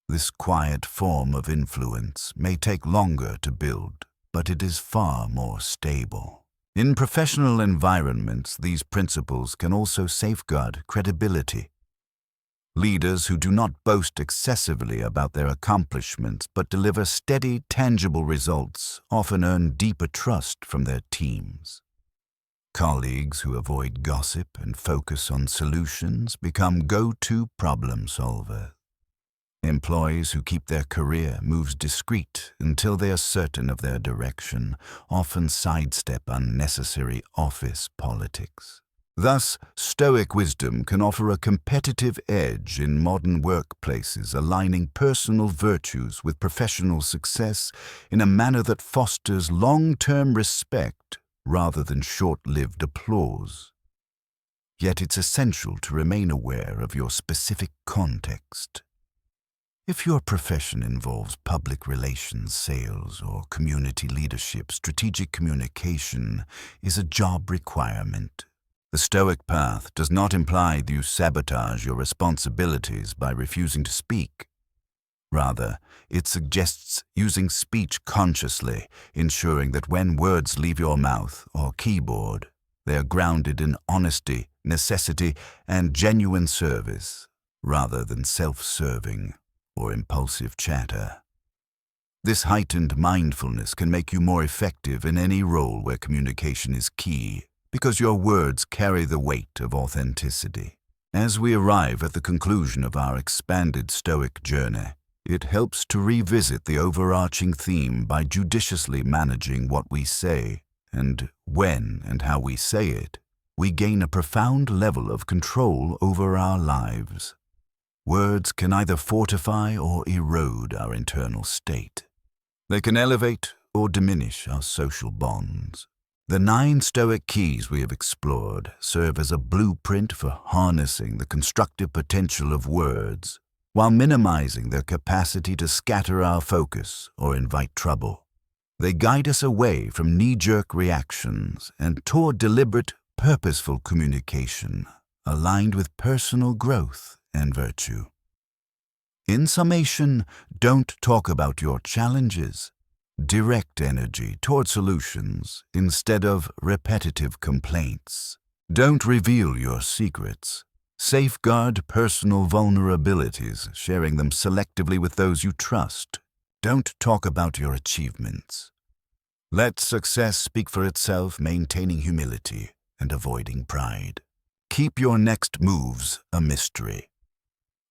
Speaker 1: This quiet form of influence may take longer to build, but it is far more stable. In professional environments, these principles can also safeguard credibility. Leaders who do not boast excessively about their accomplishments but deliver steady, tangible results often earn deeper trust from their teams. Colleagues who avoid gossip and focus on solutions become go-to problem solvers. Employees who keep their career moves discreet until they are certain of their direction often sidestep unnecessary office politics. Thus, Stoic wisdom can offer a competitive edge in modern workplaces, aligning personal virtues with professional success in a manner that fosters long-term respect rather than short-lived applause. Yet it's essential to remain aware of your specific context. If your profession involves public relations, sales, or community leadership, strategic communication is a job requirement. The Stoic path does not imply that you sabotage your responsibilities by refusing to speak. Rather, it suggests using speech consciously, ensuring that when words leave your mouth or keyboard, they are grounded in honesty, necessity, and genuine service, rather than self-serving or impulsive chatter. This heightened mindfulness can make you more effective in any role where communication is key, because your words carry the weight of authenticity. As we arrive at the conclusion of our expanded Stoic journey, it helps to revisit the overarching theme by judiciously managing what we say, and when and how we say it, we gain a profound level of control over our lives. Words can either fortify or erode our internal state. They can elevate or diminish our social bonds. The 9 Stoic keys we have explored serve as a blueprint for harnessing the constructive potential of words, while minimizing their capacity to scatter our focus or invite trouble. They guide us away from knee-jerk reactions and toward deliberate, purposeful communication, aligned with personal growth and virtue. In summation, don't talk about your challenges. Direct energy toward solutions instead of repetitive complaints. Don't reveal your secrets. Safeguard personal vulnerabilities, sharing them selectively with those you trust. Don't talk about your achievements. Let success speak for itself, maintaining humility and avoiding pride. Keep your next moves a mystery.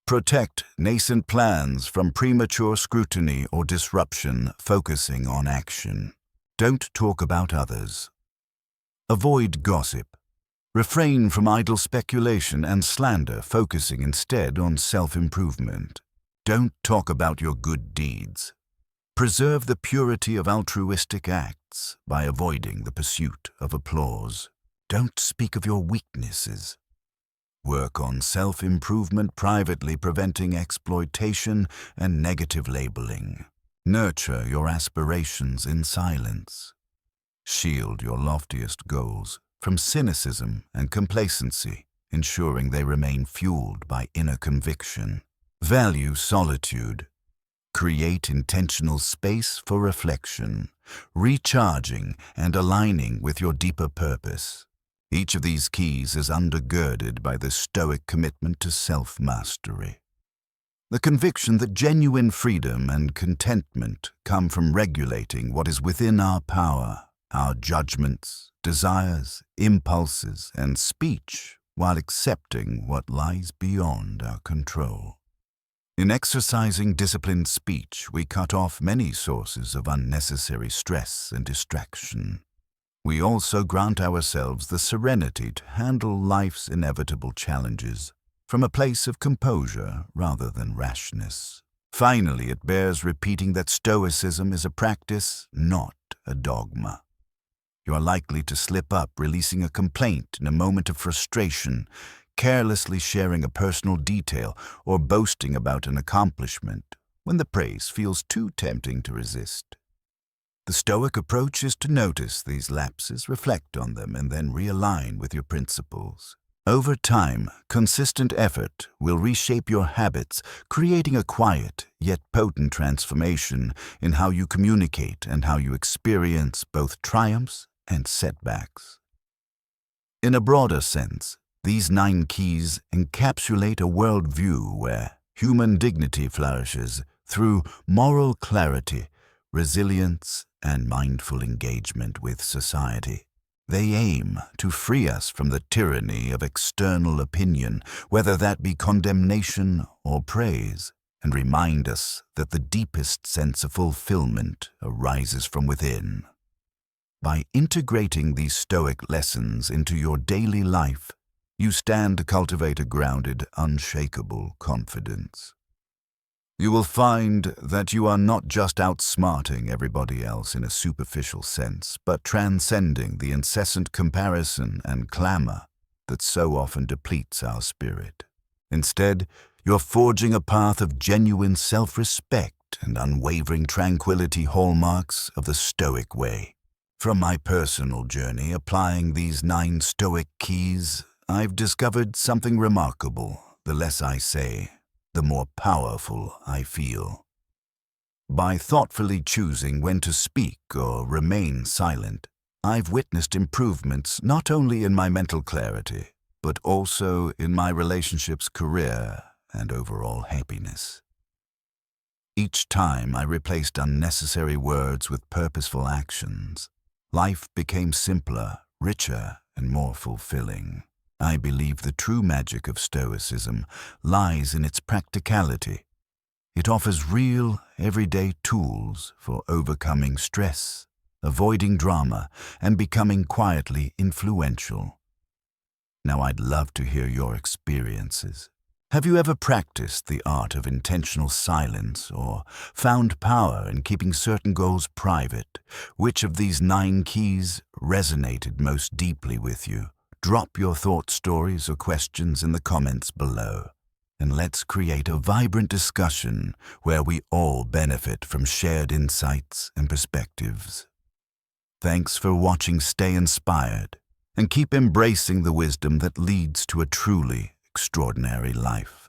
Speaker 1: Protect nascent plans from premature scrutiny or disruption, focusing on action. Don't talk about others. Avoid gossip. Refrain from idle speculation and slander, focusing instead on self-improvement. Don't talk about your good deeds. Preserve the purity of altruistic acts by avoiding the pursuit of applause. Don't speak of your weaknesses. Work on self-improvement privately, preventing exploitation and negative labeling. Nurture your aspirations in silence. Shield your loftiest goals from cynicism and complacency, ensuring they remain fueled by inner conviction. Value solitude. Create intentional space for reflection, recharging and aligning with your deeper purpose. Each of these keys is undergirded by the Stoic commitment to self-mastery. The conviction that genuine freedom and contentment come from regulating what is within our power, our judgments, desires, impulses, and speech, while accepting what lies beyond our control. In exercising disciplined speech, we cut off many sources of unnecessary stress and distraction. We also grant ourselves the serenity to handle life's inevitable challenges from a place of composure rather than rashness. Finally, it bears repeating that Stoicism is a practice, not a dogma. You are likely to slip up, releasing a complaint in a moment of frustration, carelessly sharing a personal detail, or boasting about an accomplishment when the praise feels too tempting to resist. The Stoic approach is to notice these lapses, reflect on them, and then realign with your principles. Over time, consistent effort will reshape your habits, creating a quiet yet potent transformation in how you communicate and how you experience both triumphs and setbacks. In a broader sense, These 9 keys encapsulate a worldview where human dignity flourishes through moral clarity, resilience, and mindful engagement with society. They aim to free us from the tyranny of external opinion, whether that be condemnation or praise, and remind us that the deepest sense of fulfillment arises from within. By integrating these Stoic lessons into your daily life, you stand to cultivate a grounded, unshakable confidence. You will find that you are not just outsmarting everybody else in a superficial sense, but transcending the incessant comparison and clamor that so often depletes our spirit. Instead, you're forging a path of genuine self-respect and unwavering tranquility, hallmarks of the Stoic way. From my personal journey applying these 9 Stoic keys, I've discovered something remarkable. The less I say, the more powerful I feel. By thoughtfully choosing when to speak or remain silent, I've witnessed improvements not only in my mental clarity, but also in my relationships, career, and overall happiness. Each time I replaced unnecessary words with purposeful actions, life became simpler, richer, and more fulfilling. I believe the true magic of Stoicism lies in its practicality. It offers real, everyday tools for overcoming stress, avoiding drama, and becoming quietly influential. Now I'd love to hear your experiences. Have you ever practiced the art of intentional silence or found power in keeping certain goals private? Which of these 9 keys resonated most deeply with you? Drop your thought stories or questions in the comments below, and let's create a vibrant discussion where we all benefit from shared insights and perspectives. Thanks for watching. Stay inspired and keep embracing the wisdom that leads to a truly extraordinary life.